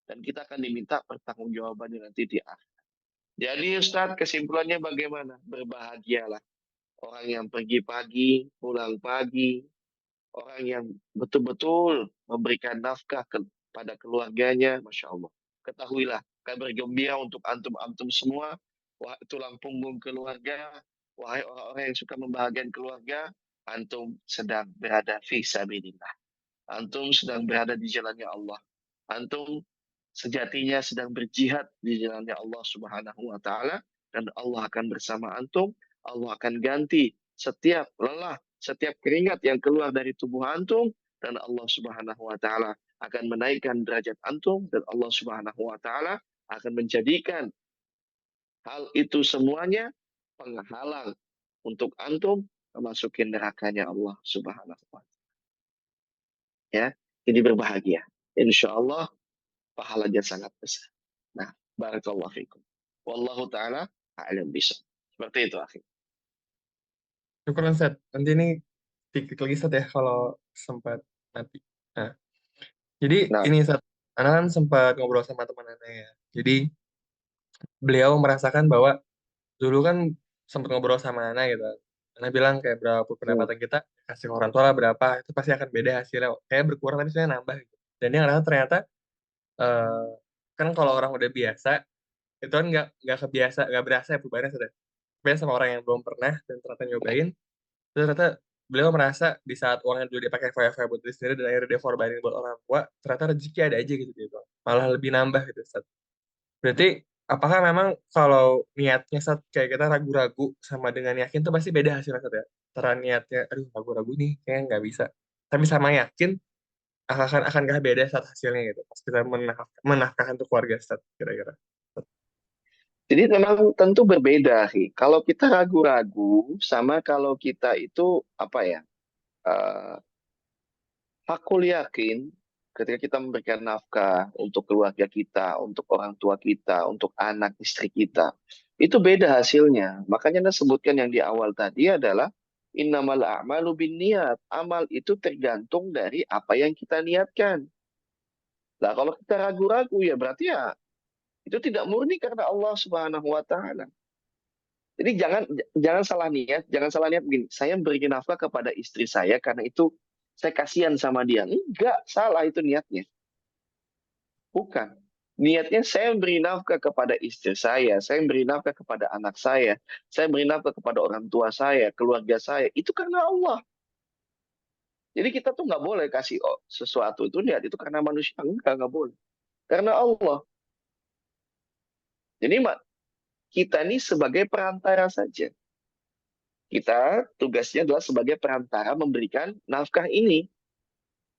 S1: Dan kita akan diminta pertanggungjawabannya nanti di akhir. Jadi Ustadz, kesimpulannya bagaimana? Berbahagialah orang yang pergi pagi, pulang pagi, orang yang betul-betul memberikan nafkah kepada keluarganya, Masya Allah. Ketahuilah, kabar gembira untuk antum-antum semua, wahai tulang punggung keluarga, wahai orang-orang yang suka membahagiakan keluarga, antum sedang berada fi sabilillah. Antum sedang berada di jalannya Allah. Antum sejatinya sedang berjihad di jalannya Allah Subhanahu wa taala dan Allah akan bersama antum. Allah akan ganti setiap lelah, setiap keringat yang keluar dari tubuh antum dan Allah Subhanahu wa taala akan menaikkan derajat antum dan Allah Subhanahu wa taala akan menjadikan hal itu semuanya penghalang untuk antum memasuki nerakanya Allah Subhanahu wa taala. Ya, ini berbahagia. Insya Allah pahalanya sangat besar. Nah, barakallahu fikum. Wallahu taala a'lam bishawab. Seperti itu, akhi.
S2: Syukuran Seth. Nanti ini diklik lagi Seth ya kalau sempat nanti. Nah, jadi
S1: Nah,
S2: ini Seth, Ana kan sempat ngobrol sama teman Ana ya. Jadi beliau merasakan bahwa dulu kan sempat ngobrol sama Ana gitu. Ana bilang kayak berapa
S1: hmm,
S2: pendapatan kita kasih orang tua lah berapa itu pasti akan beda hasilnya. Kayak berkurang tapi sebenarnya nambah gitu. Dan dia ngerasa ternyata eh, kan kalau orang udah biasa itu kan nggak kebiasa nggak berasa ya perubahannya sudah. Beda sama orang yang belum pernah dan ternyata nyobain. Terus ternyata beliau merasa di saat uangnya dulu dia pakai foya-foya buat diri sendiri dan akhirnya dia korbanin buat orang tua, ternyata rezeki ada aja gitu gitu. Malah lebih nambah gitu. Sat. Berarti apakah memang kalau niatnya saat kayak kita ragu-ragu sama dengan yakin tuh pasti beda hasilnya Sat ya? Antara niatnya, aduh ragu-ragu nih kayaknya nggak bisa. Tapi sama yakin akankah beda saat hasilnya gitu? Pas kita menafkahkan untuk keluarga Sat kira-kira.
S1: jadi memang tentu berbeda, akhi. Kalau kita ragu-ragu sama kalau kita itu apa ya? eh, aku yakin ketika kita memberikan nafkah untuk keluarga kita, untuk orang tua kita, untuk anak istri kita, itu beda hasilnya. Makanya Anda sebutkan yang di awal tadi adalah innamal a'malu binniyat. Amal itu tergantung dari apa yang kita niatkan. Nah, kalau kita ragu-ragu ya berarti ya itu tidak murni karena Allah Subhanahu wa taala. Jadi jangan jangan salah niat, jangan salah niat begini. Saya beri nafkah kepada istri saya karena itu saya kasihan sama dia. Enggak, salah itu niatnya. Bukan. Niatnya saya beri nafkah kepada istri saya beri nafkah kepada anak saya beri nafkah kepada orang tua saya, keluarga saya. Itu karena Allah. Jadi kita tuh nggak boleh kasih sesuatu itu niat itu karena manusia. Nggak boleh. Karena Allah. Jadi kita ini sebagai perantara saja. Kita tugasnya adalah sebagai perantara memberikan nafkah ini,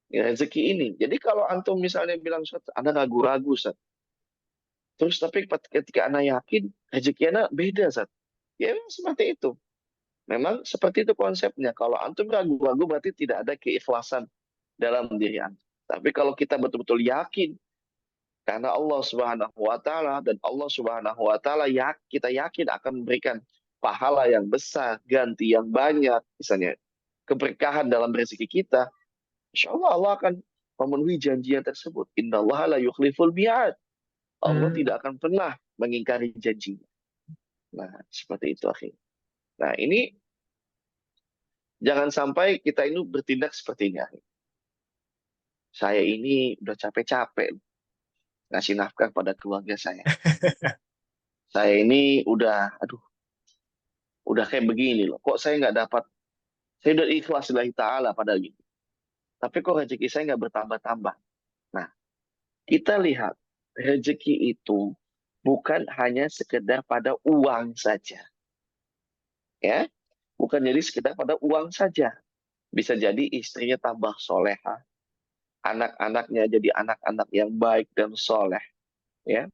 S1: rezeki ini. Jadi kalau antum misalnya bilang, Ustaz, Anda ragu-ragu, Ustaz. Terus tapi ketika Anda yakin, rezeki Anda beda, Ustaz. Ya memang seperti itu. Memang seperti itu konsepnya. Kalau antum ragu-ragu berarti tidak ada keikhlasan dalam diri antum. Tapi kalau kita betul-betul yakin karena Allah Subhanahu wa taala dan Allah Subhanahu wa taala ya kita yakin akan memberikan pahala yang besar, ganti yang banyak, misalnya keberkahan dalam rezeki kita, insya Allah Allah akan memenuhi janjinya tersebut. Inna Allah la yukhliful mi'ad. Allah
S2: Hmm.
S1: tidak akan pernah mengingkari janjinya. Nah, seperti itu, akhir. Nah, ini jangan sampai kita ini bertindak seperti ini, akhir. Saya ini udah capek-capek ngasih nafkah pada keluarga saya. Saya ini udah kayak begini loh. Kok saya nggak dapat, saya udah ikhlas lillahi ta'ala pada gitu. Tapi kok rezeki saya nggak bertambah-tambah. Nah, kita lihat rezeki itu bukan hanya sekedar pada uang saja, ya. Bukan jadi sekedar pada uang saja. Bisa jadi istrinya tambah soleha, anak-anaknya jadi anak-anak yang baik dan soleh, ya.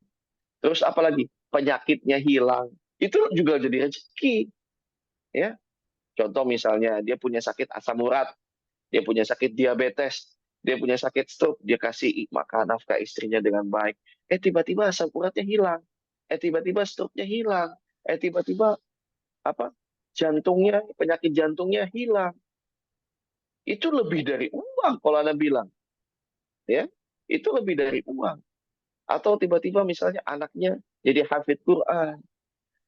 S1: Terus apalagi penyakitnya hilang, itu juga jadi rezeki, ya. Contoh misalnya dia punya sakit asam urat, dia punya sakit diabetes, dia punya sakit stroke, dia kasih makan nafkah istrinya dengan baik. Tiba-tiba asam uratnya hilang, tiba-tiba stroke-nya hilang, tiba-tiba apa? Jantungnya, penyakit jantungnya hilang. Itu lebih dari uang kalau Anda bilang, ya. Itu lebih dari uang. Atau tiba-tiba misalnya anaknya jadi hafid Quran,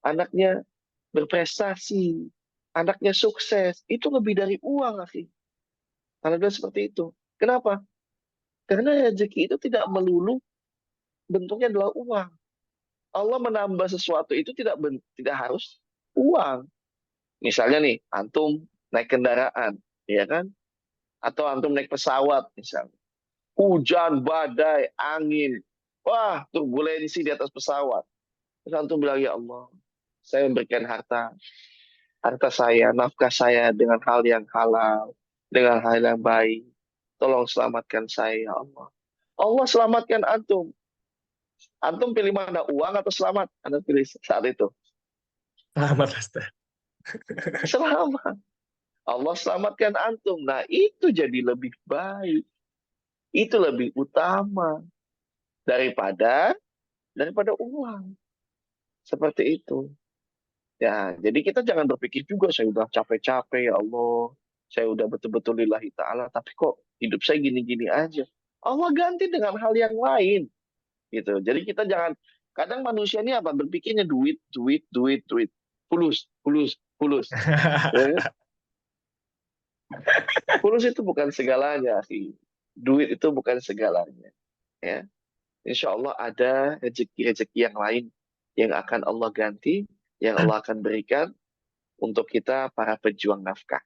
S1: anaknya berprestasi, anaknya sukses, itu lebih dari uang, akhi. Karena bilang seperti itu. Kenapa? Karena rezeki itu tidak melulu bentuknya adalah uang. Allah menambah sesuatu itu tidak harus uang. Misalnya nih, antum naik kendaraan, ya kan? Atau antum naik pesawat, misalnya. Hujan, badai, angin. Wah, turbulensi di atas pesawat. Terus antum bilang, ya Allah, saya memberikan harta saya, nafkah saya dengan hal yang halal, dengan hal yang baik. Tolong selamatkan saya, ya Allah. Allah selamatkan antum. Antum pilih mana, uang atau selamat? Anda pilih saat itu.
S2: Selamat Ustaz.
S1: Selamat. Allah selamatkan antum. Nah, itu jadi lebih baik. Itu lebih utama daripada daripada uang. Seperti itu. Ya, jadi kita jangan berpikir juga saya udah capek-capek ya Allah. Saya udah betul-betul lillahi ta'ala, tapi kok hidup saya gini-gini aja. Allah ganti dengan hal yang lain gitu. Jadi kita jangan, kadang manusia ini apa berpikirnya duit, duit, duit, duit. Fulus, fulus, fulus. Ya, fulus itu bukan segalanya, sih. Duit itu bukan segalanya, ya. Insya Allah ada rezeki-rezeki yang lain yang akan Allah ganti, yang Allah akan berikan untuk kita para pejuang nafkah,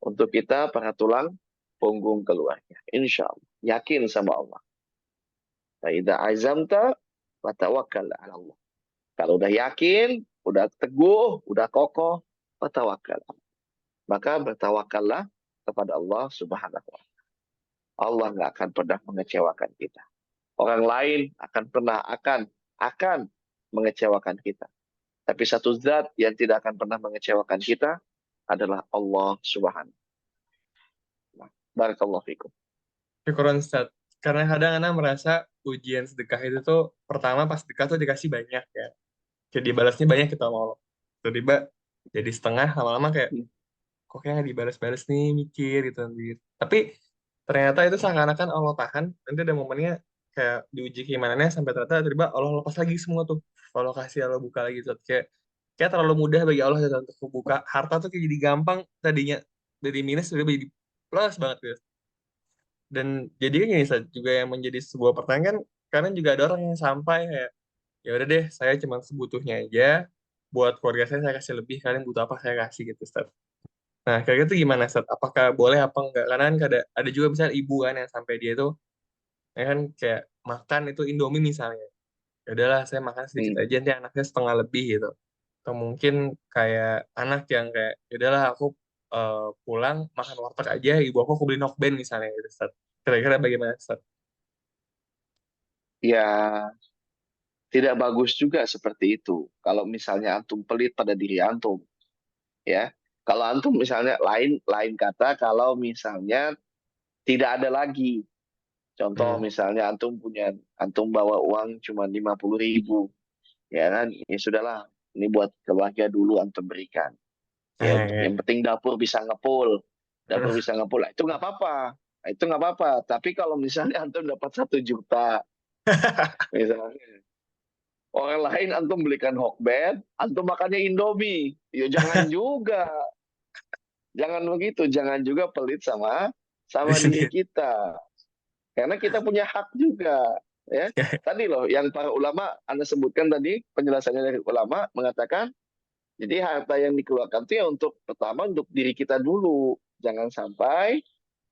S1: untuk kita para tulang punggung keluarga. Insya Allah. Yakin sama Allah. Fa'idha azamta, fatawakkal ala Allah. Kalau udah yakin, udah teguh, udah kokoh, fatawakkal. Maka bertawakallah kepada Allah Subhanahu wa Ta'ala. Allah nggak akan pernah mengecewakan kita. Orang lain akan mengecewakan kita. Tapi satu zat yang tidak akan pernah mengecewakan kita adalah Allah Subhanahu wa Ta'ala. Barakallahu fikum.
S2: Syukuran Ustaz. Karena kadang anak merasa ujian sedekah itu tuh pertama pas sedekah tuh dikasih banyak ya. Jadi balasnya banyak kita mau Allah. Tiba-tiba jadi setengah lama-lama kayak kok kayak nggak dibalas-balas nih mikir gitu nanti. Tapi ternyata itu seakan-akan Allah tahan. Nanti ada momennya kayak diuji keimanannya sampai ternyata tiba-tiba Allah lepas lagi semua tuh. Allah kasih Allah buka lagi tuh. Kayak terlalu mudah bagi Allah gitu untuk membuka harta tuh kayak jadi gampang tadinya dari minus tiba-tiba jadi plus banget gitu. Dan jadi kan gini Sat, juga yang menjadi sebuah pertanyaan kan karena juga ada orang yang sampai kayak ya udah deh saya cuma sebutuhnya aja buat keluarga saya kasih lebih kalian butuh apa saya kasih gitu Sat. Nah kayak gitu gimana Sat? Apakah boleh apa enggak? Karena kan ada juga misalnya ibu kan yang sampai dia tuh ya kan kayak makan itu Indomie misalnya. Ya udahlah saya makan sedikit
S1: Hmm.
S2: aja nanti anaknya setengah lebih gitu. Atau mungkin kayak anak yang kayak ya udahlah aku eh, pulang makan warteg aja ibu aku beli nokben misalnya gitu Sat. Kira-kira bagaimana Sat?
S1: Ya, tidak bagus juga seperti itu. Kalau misalnya antum pelit pada diri antum, ya. Kalau antum misalnya lain lain kata, kalau misalnya tidak ada lagi. Contoh
S2: Hmm.
S1: misalnya antum bawa uang cuma 50.000, ya kan? Ya sudahlah, ini buat keluarga dulu antum berikan. Ya,
S2: Eh,
S1: yang penting dapur bisa ngepul. Nah, itu nggak apa-apa. Nah, itu nggak apa-apa. Tapi kalau misalnya antum dapat 1 juta, misalnya orang lain antum belikan Hokben, antum makannya Indomie. Ya jangan juga. Jangan begitu, jangan juga pelit sama
S2: di
S1: sama diri
S2: sini.
S1: kita. Karena kita punya hak juga, ya. Tadi loh yang para ulama Anda sebutkan tadi, penjelasannya dari ulama mengatakan jadi harta yang dikeluarkan itu ya untuk pertama untuk diri kita dulu. Jangan sampai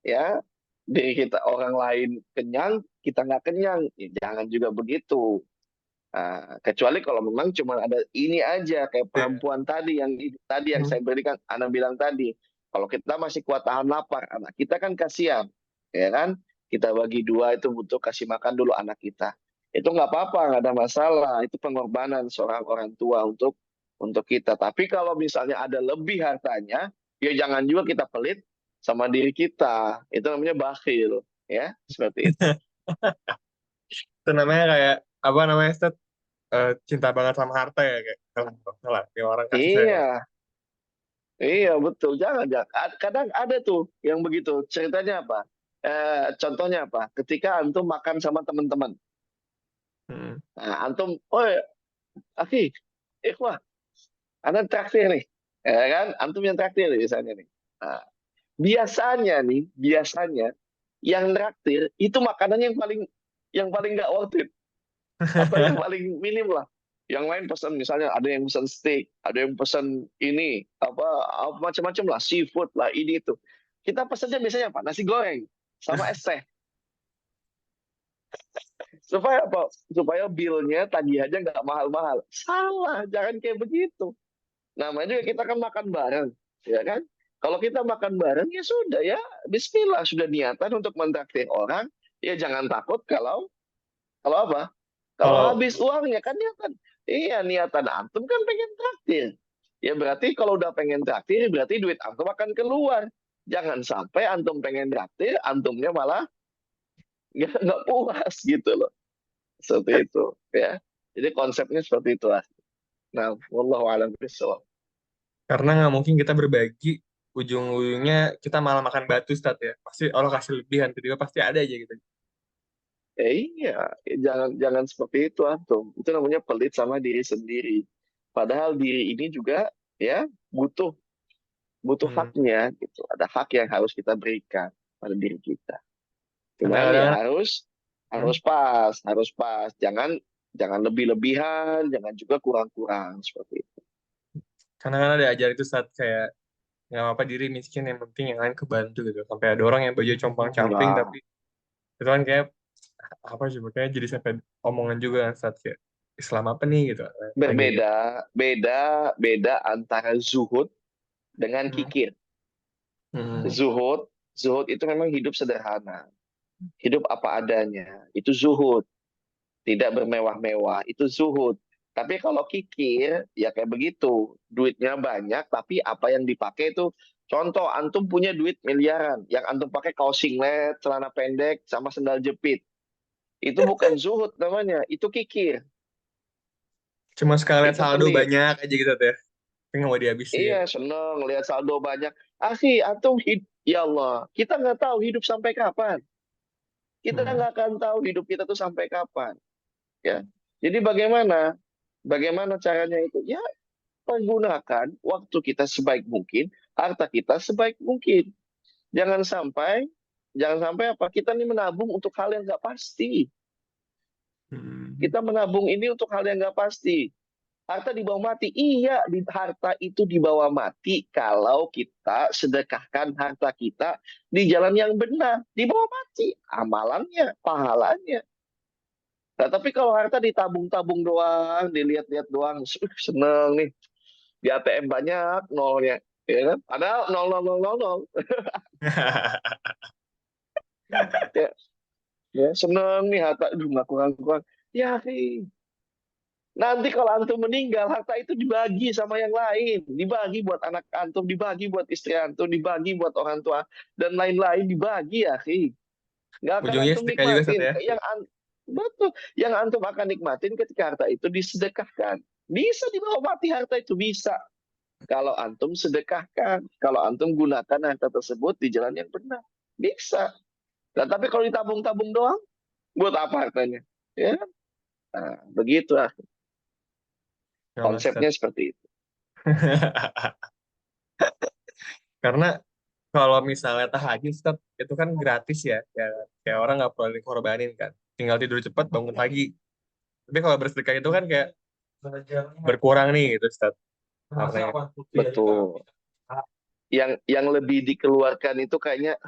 S1: ya diri kita orang lain kenyang, kita nggak kenyang. Ya, jangan juga begitu. Kecuali kalau memang cuma ada ini aja kayak
S2: Iya.
S1: perempuan tadi yang
S2: Hmm.
S1: saya berikan, Anda bilang tadi. Kalau kita masih kuat tahan lapar, anak kita kan kasihan, ya kan? Kita bagi dua itu butuh kasih makan dulu anak kita. Itu nggak apa-apa, nggak ada masalah. Itu pengorbanan seorang orang tua untuk kita. Tapi kalau misalnya ada lebih hartanya, ya jangan juga kita pelit sama diri kita. Itu namanya bakhil, ya seperti itu.
S2: Itu namanya kayak apa namanya Ustaz? Cinta banget sama harta ya kayak kalau nggak salah ya orang kasih sayang banget.
S1: Iya, iya betul. Jangan, jangan. Kadang ada tuh yang begitu. Ceritanya apa? Contohnya apa? Ketika antum makan sama teman-teman.
S2: Hmm.
S1: Nah, antum, oh ya, akhi, ikhwah, anda traktir nih. Ya kan? Antum yang traktir nih, misalnya nih. Nah, biasanya yang traktir itu makanan yang paling nggak worth it atau yang paling minim lah. Yang lain pesan misalnya ada yang pesan steak, ada yang pesan ini apa macam-macam lah, seafood lah ini itu. Kita pesannya biasanya apa? Nasi goreng sama es teh. Supaya apa? Supaya billnya tagihannya nggak mahal-mahal. Salah, jangan kayak begitu. Namanya juga kita kan makan bareng, ya kan? Kalau kita makan bareng ya sudah ya, Bismillah sudah niatan untuk mentraktir orang, ya jangan takut kalau apa? Kalau
S2: Kalau
S1: habis uangnya kan niatan. Iya, niatan antum kan pengen traktir. Ya berarti kalau udah pengen traktir, berarti duit antum akan keluar. Jangan sampai antum pengen traktir, antumnya malah nggak puas gitu loh. Seperti itu, ya. Jadi konsepnya seperti itu lah. Nah, wallahu a'lam bishawab.
S2: karena nggak mungkin kita berbagi ujung-ujungnya kita malah makan batu Ustaz ya. Pasti Allah kasih lebihan tiba pasti ada aja gitu.
S1: Iya, jangan jangan seperti itu antum. Itu namanya pelit sama diri sendiri. Padahal diri ini juga ya butuh butuh
S2: Hmm.
S1: haknya gitu. Ada hak yang harus kita berikan pada diri kita.
S2: Karena
S1: Cuman ya
S2: kadang
S1: harus
S2: hmm,
S1: harus pas, harus pas. Jangan jangan lebih-lebihan, jangan juga kurang-kurang seperti itu.
S2: karena kan ada ajar itu saat kayak nggak apa diri miskin yang penting yang lain kebantu gitu. Sampai ada orang yang baju compang-camping
S1: Nah,
S2: tapi itu kan kayak apa sih kayak jadi sampai omongan juga kan saat kayak Islam apa nih gitu. Kayak gitu.
S1: berbeda, beda, beda antara zuhud dengan
S2: Hmm.
S1: kikir.
S2: Hmm.
S1: Zuhud, zuhud itu memang hidup sederhana, hidup apa adanya. Itu zuhud, tidak bermewah-mewah. Itu zuhud. Tapi kalau kikir, ya kayak begitu. Duitnya banyak, tapi apa yang dipakai itu, contoh, antum punya duit miliaran. Yang antum pakai kaos singlet, celana pendek, sama sendal jepit. Itu bukan zuhud namanya, itu kikir.
S2: Cuma sekali lihat
S1: Itu
S2: saldo
S1: pelit.
S2: banyak aja gitu teh. Tapi nggak mau dihabisin.
S1: Iya, seneng lihat saldo banyak. Akhi, antum ya Allah, kita nggak tahu hidup sampai kapan. Kita
S2: Hmm.
S1: nggak akan tahu hidup kita tuh sampai kapan. Ya, jadi bagaimana? Bagaimana caranya itu? Ya, pergunakan waktu kita sebaik mungkin, harta kita sebaik mungkin. Jangan sampai, jangan sampai apa? Kita ini menabung untuk hal yang nggak pasti.
S2: Hmm.
S1: Kita menabung ini untuk hal yang nggak pasti. Harta dibawa mati. Iya, harta itu dibawa mati kalau kita sedekahkan harta kita di jalan yang benar. Dibawa mati. Amalannya, pahalanya. Nah, tapi kalau harta ditabung-tabung doang, dilihat-lihat doang, seneng nih. Di ATM banyak nolnya. Ya kan? Padahal nol, nol, nol, nol, nol. Ya, ya, seneng nih harta. Aduh, nggak kurang-kurang. Ya, sih. Nanti kalau antum meninggal, harta itu dibagi sama yang lain. Dibagi buat anak antum, dibagi buat istri antum, dibagi buat orang tua, dan lain-lain dibagi ya, sih. Nggak akan
S2: Ujungnya
S1: antum
S2: sedekah juga Sat
S1: nikmatin.
S2: ya.
S1: Betul. Yang antum akan nikmatin ketika harta itu disedekahkan. Bisa dibawa mati harta itu, bisa. Kalau antum sedekahkan, kalau antum gunakan harta tersebut di jalan yang benar. Bisa. Nah, tapi kalau ditabung-tabung doang, buat apa hartanya? Ya, nah, begitu lah.
S2: Ya Allah, Sat.
S1: Konsepnya seperti itu.
S2: Karena kalau misalnya tahajud Sat, itu kan gratis ya. Kayak orang nggak perlu dikorbanin kan. Tinggal tidur cepat bangun pagi. Tapi kalau bersedekah itu kan kayak berkurang nih gitu Sat. Hartanya.
S1: Betul. Yang lebih dikeluarkan itu kayaknya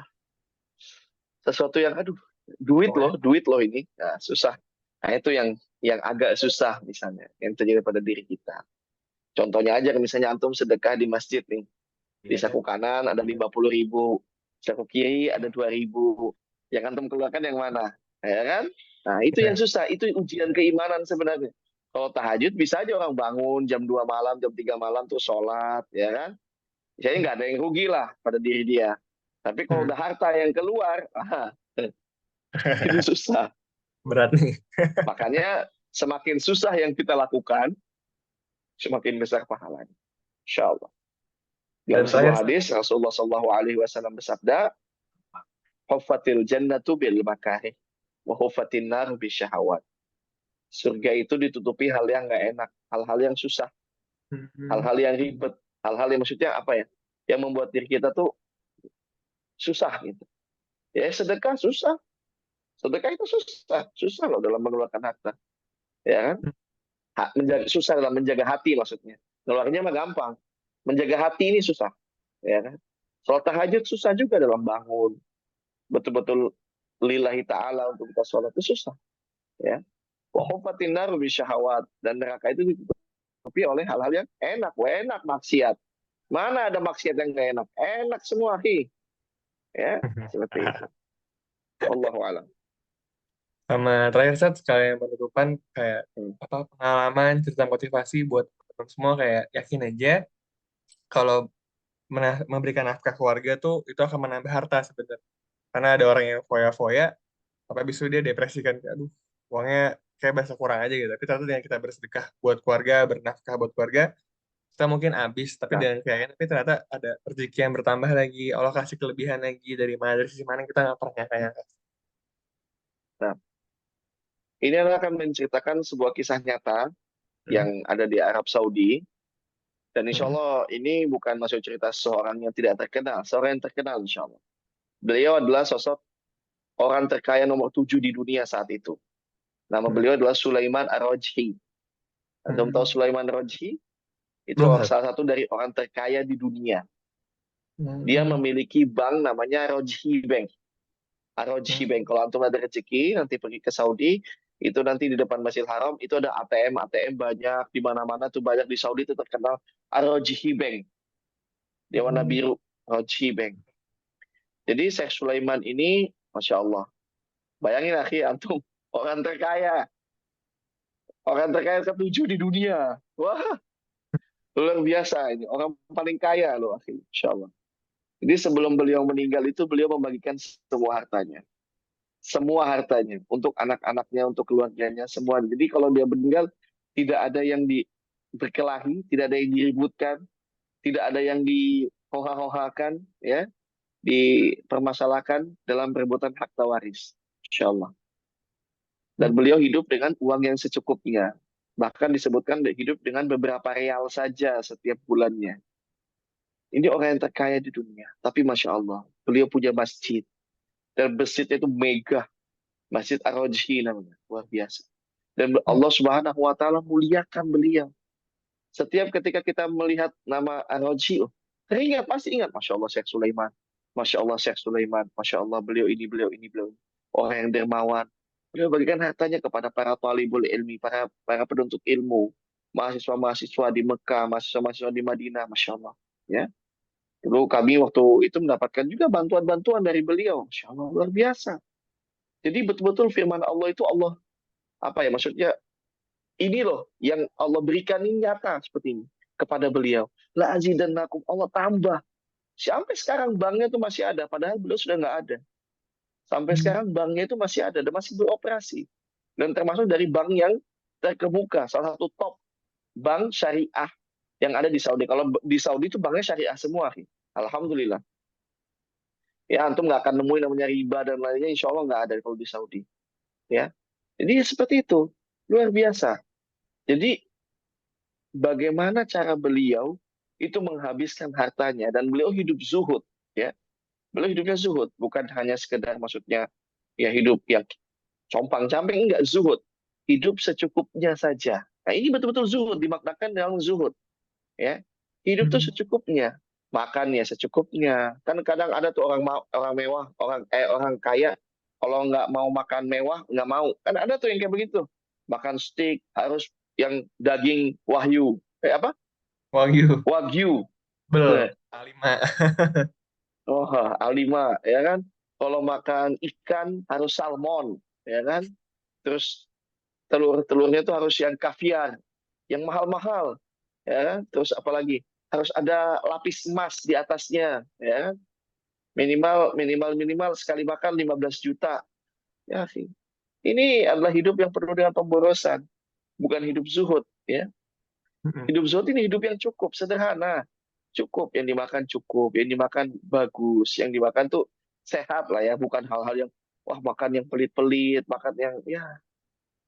S1: sesuatu yang aduh, duit loh ini. Nah, susah. Nah, itu yang yang agak susah misalnya yang terjadi pada diri kita. Contohnya aja misalnya antum sedekah di masjid nih, di
S2: Iya.
S1: saku kanan ada 50.000, saku kiri ada 2.000. Yang antum keluarkan yang mana? Ya kan? Nah, itu yang
S2: Iya.
S1: susah, itu ujian keimanan sebenarnya. Kalau tahajud bisa aja orang bangun jam 2 malam, jam 3 malam tuh sholat, ya kan? Jadi nggak ada yang rugi lah pada diri dia. Tapi kalau
S2: Hmm.
S1: udah harta yang keluar, itu susah.
S2: Berat nih.
S1: Makanya semakin susah yang kita lakukan, semakin besar pahalanya. Insya Allah. Dalam
S2: Dan terakhir,
S1: sebuah hadis Rasulullah SAW bersabda, "Huffatil jannatu bil makarih, wa huffatin nar bisyahawat." Surga itu ditutupi hal yang nggak enak, hal-hal yang susah,
S2: hmm,
S1: hal-hal yang ribet, hal-hal yang maksudnya apa ya? Yang membuat diri kita tuh susah gitu. Ya sedekah susah, sedekah itu susah, susah loh dalam mengeluarkan harta, ya kan? Susah dalam menjaga hati maksudnya. Ngeluarnya mah gampang, menjaga hati ini susah, ya kan? Sholat tahajud susah juga dalam bangun, betul-betul lillahi ta'ala untuk kita sholat itu susah, ya. Wa khufatin nar bisyahawat, dan neraka itu ditutupi oleh hal-hal yang enak, enak maksiat. Mana ada maksiat yang gak enak? Enak semua, ya, seperti itu. Allahu alam.
S2: sama terakhir set sekalian penutupan kayak
S1: Hmm.
S2: apa pengalaman cerita motivasi buat teman semua kayak yakin aja kalau memberikan nafkah keluarga tuh itu akan menambah harta sebenarnya. Karena ada orang yang foya-foya, apa bisa dia depresikan, aduh, uangnya kayak berasa kurang aja gitu. Tapi ternyata dengan kita bersedekah buat keluarga, bernafkah buat keluarga, kita mungkin habis, tapi
S1: Nah,
S2: dengan kayaknya, tapi ternyata ada rezeki yang bertambah lagi, Allah kasih kelebihan lagi dari mana, dari sisi mana kita nggak pernah nyangka-nyangka.
S1: nah, ini akan menceritakan sebuah kisah nyata
S2: Hmm,
S1: yang ada di Arab Saudi. Dan insya
S2: hmm,
S1: Allah ini bukan masuk cerita seorang yang tidak terkenal, seorang yang terkenal insya Allah. Beliau adalah sosok orang terkaya nomor 7 di dunia saat itu. Nama
S2: hmm,
S1: beliau adalah Sulaiman Ar-Rajhi. Anda tahu
S2: hmm.
S1: Sulaiman Ar-Rajhi? Itu
S2: Belum satu.
S1: salah satu dari orang terkaya di dunia. Dia
S2: Hmm,
S1: memiliki bank namanya Rajhi Bank. Ar-Rajhi
S2: hmm,
S1: Bank. Kalau antum ada rezeki nanti pergi ke Saudi, itu nanti di depan Masjidil Haram itu ada ATM, ATM banyak di mana-mana tuh, banyak di Saudi itu terkenal Ar-Rajhi Bank. Dia warna
S2: hmm.
S1: biru, Rajhi Bank. Jadi Syekh Sulaiman ini, masya Allah, bayangin akhi antum, orang terkaya, orang terkaya ketujuh di dunia. Wah, luar biasa ini, orang paling kaya loh akhi, insya Allah. Jadi sebelum beliau meninggal itu beliau membagikan semua hartanya, semua hartanya untuk anak-anaknya, untuk keluarganya, semua. Jadi kalau dia meninggal tidak ada yang berkelahi, tidak ada yang diributkan, tidak ada yang dihoha-hohakan, ya, dipermasalahkan dalam perebutan harta waris. Insya Allah. Dan beliau hidup dengan uang yang secukupnya. Bahkan disebutkan hidup dengan beberapa real saja setiap bulannya. Ini orang yang terkaya di dunia. Tapi Masya Allah, beliau punya masjid. Dan masjidnya itu megah. Masjid Ar-Rajhi namanya. Luar biasa. Dan Allah Subhanahu wa Ta'ala muliakan beliau. Setiap ketika kita melihat nama Ar-Rajhi, oh, teringat, pasti ingat. Masya Allah Syekh Sulaiman. Masya Allah Syekh Sulaiman. Masya Allah beliau ini, beliau ini, beliau ini. Orang yang dermawan. Beliau bagikan hartanya kepada para talibul ilmi, para penuntut ilmu. Mahasiswa-mahasiswa di Mekah, mahasiswa-mahasiswa di Madinah. Masya Allah. Ya. Dulu kami waktu itu mendapatkan juga bantuan-bantuan dari beliau. Masya Allah, luar biasa. Jadi betul-betul firman Allah itu Allah, apa ya maksudnya, ini loh yang Allah berikan ini nyata seperti ini kepada beliau. La azidannakum, Allah tambah. Sampai sekarang banknya itu masih ada, padahal beliau sudah nggak ada. Sampai
S2: Hmm,
S1: sekarang banknya itu masih ada dan masih beroperasi. Dan termasuk dari bank yang terkemuka, salah satu top bank syariah yang ada di Saudi. Kalau di Saudi itu banknya syariah semua. Alhamdulillah. Ya antum nggak akan nemuin namanya riba dan lainnya, insya Allah nggak ada kalau di Saudi. Ya, jadi seperti itu, luar biasa. Jadi bagaimana cara beliau itu menghabiskan hartanya, dan beliau hidup zuhud, ya. Beliau hidupnya zuhud, bukan hanya sekedar maksudnya ya hidup yang compang-camping, enggak, zuhud. Hidup secukupnya saja. Nah, ini betul-betul zuhud dimaknakan dalam zuhud, ya. Hidup tuh
S2: hmm,
S1: secukupnya. Makan ya secukupnya. Kan kadang ada tuh orang mewah, orang kaya, kalau nggak mau makan mewah nggak mau. Kan ada tuh yang kayak begitu. makan steak harus yang daging wahyu. Apa?
S2: Wagyu,
S1: Wagyu.
S2: bel, A5.
S1: Oh, A5, ya kan? Kalau makan ikan harus salmon, ya kan? Terus telur-telurnya itu harus yang kaviar, yang mahal-mahal, ya kan? Terus apalagi harus ada lapis emas di atasnya, ya kan? Minimal minimal minimal sekali makan 15 juta. Ya sih. Ini adalah hidup yang penuh dengan pemborosan, bukan hidup zuhud, ya.
S2: Mm-mm.
S1: Hidup zuhud ini hidup yang cukup, sederhana. Cukup, yang dimakan cukup, yang dimakan bagus, yang dimakan tuh sehat lah ya, bukan hal-hal yang wah makan yang pelit-pelit, makan yang ya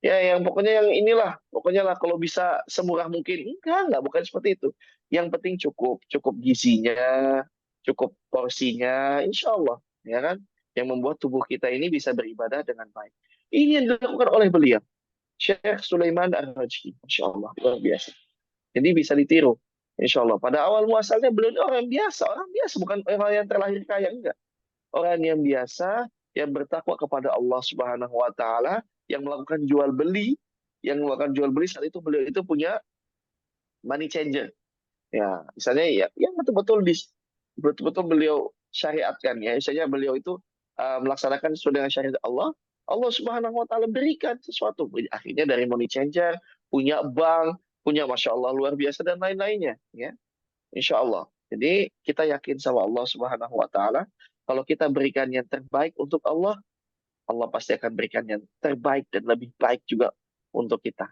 S1: yang pokoknya yang inilah, pokoknya lah kalau bisa semurah mungkin. Enggak, bukan seperti itu. Yang penting cukup, cukup gizinya, cukup porsinya, insya Allah, ya kan? Yang membuat tubuh kita ini bisa beribadah dengan baik. Ini yang dilakukan oleh beliau, Syekh Sulaiman Ar-Rajhi, insya Allah, luar biasa. Jadi bisa ditiru, insya Allah. Pada awal muasalnya beliau ini orang biasa, bukan orang yang terlahir kaya, enggak. Orang yang biasa, yang bertakwa kepada Allah Subhanahu wa taala, yang melakukan jual beli, saat itu beliau itu punya money changer. Ya, misalnya ya yang betul-betul beliau syariatkan ya. Misalnya beliau itu melaksanakan sesuai dengan syariat Allah, Allah Subhanahu wa taala berikan sesuatu. Akhirnya dari money changer, punya bank, punya Masya Allah luar biasa dan lain-lainnya ya. Insya Allah. Jadi kita yakin sama Allah Subhanahu wa taala, kalau kita berikan yang terbaik untuk Allah, Allah pasti akan berikan yang terbaik dan lebih baik juga untuk kita.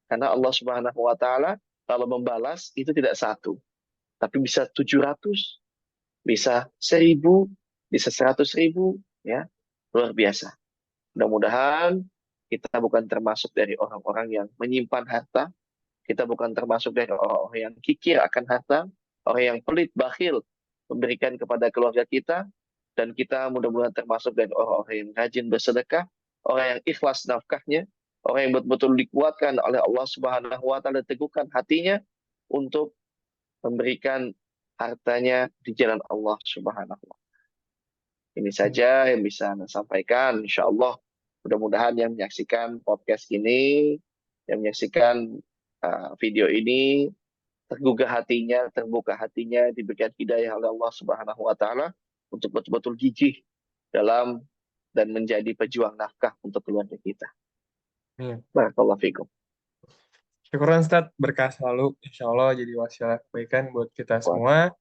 S1: Karena Allah Subhanahu wa taala kalau membalas itu tidak satu, tapi bisa 700, bisa 1000, bisa 100.000, ya. Luar biasa. Mudah-mudahan kita bukan termasuk dari orang-orang yang menyimpan harta, kita bukan termasuk dari orang-orang yang kikir akan harta, orang yang pelit, bakhil, memberikan kepada keluarga kita, dan kita mudah-mudahan termasuk dari orang-orang yang rajin bersedekah, orang yang ikhlas nafkahnya, orang yang betul-betul dikuatkan oleh Allah Subhanahu wa taala, teguhkan hatinya untuk memberikan hartanya di jalan Allah Subhanahu wa taala. Ini saja yang bisa Anda sampaikan, insya Allah. Mudah-mudahan yang menyaksikan podcast ini, yang menyaksikan video ini, tergugah hatinya, terbuka hatinya, diberikan hidayah oleh Allah Subhanahu wa taala untuk betul-betul gigih dalam dan menjadi pejuang nafkah untuk keluarga kita.
S2: Iya.
S1: Barakallahu fikum.
S2: Syukuran Ustaz, berkah selalu. Insya Allah jadi wasilah kebaikan buat kita semua.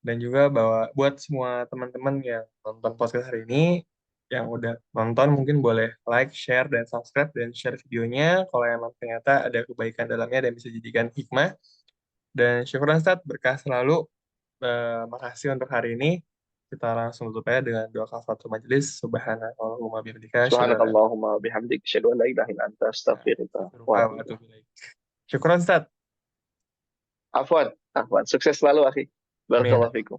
S2: Dan juga bahwa buat semua teman-teman yang nonton podcast hari ini, yang udah nonton mungkin boleh like, share, dan subscribe, dan share videonya kalau emang ternyata ada kebaikan dalamnya dan bisa jadikan hikmah. Dan syukuran Ustaz, berkah selalu. Makasih untuk hari ini. Kita langsung tutup aja dengan doa kafaratul majelis. Subhanallahumma bihamdika, asyhadu an la
S1: Subhanakallahumma bihamdik, asyhadu an la ilaha illa anta, astaghfiruka wa
S2: ilaha illa
S1: atubu.
S2: anta, syukuran Ustaz.
S1: Afwan, afwan. Sukses selalu, akhi.
S2: Amin.
S1: Barakallahu fikum.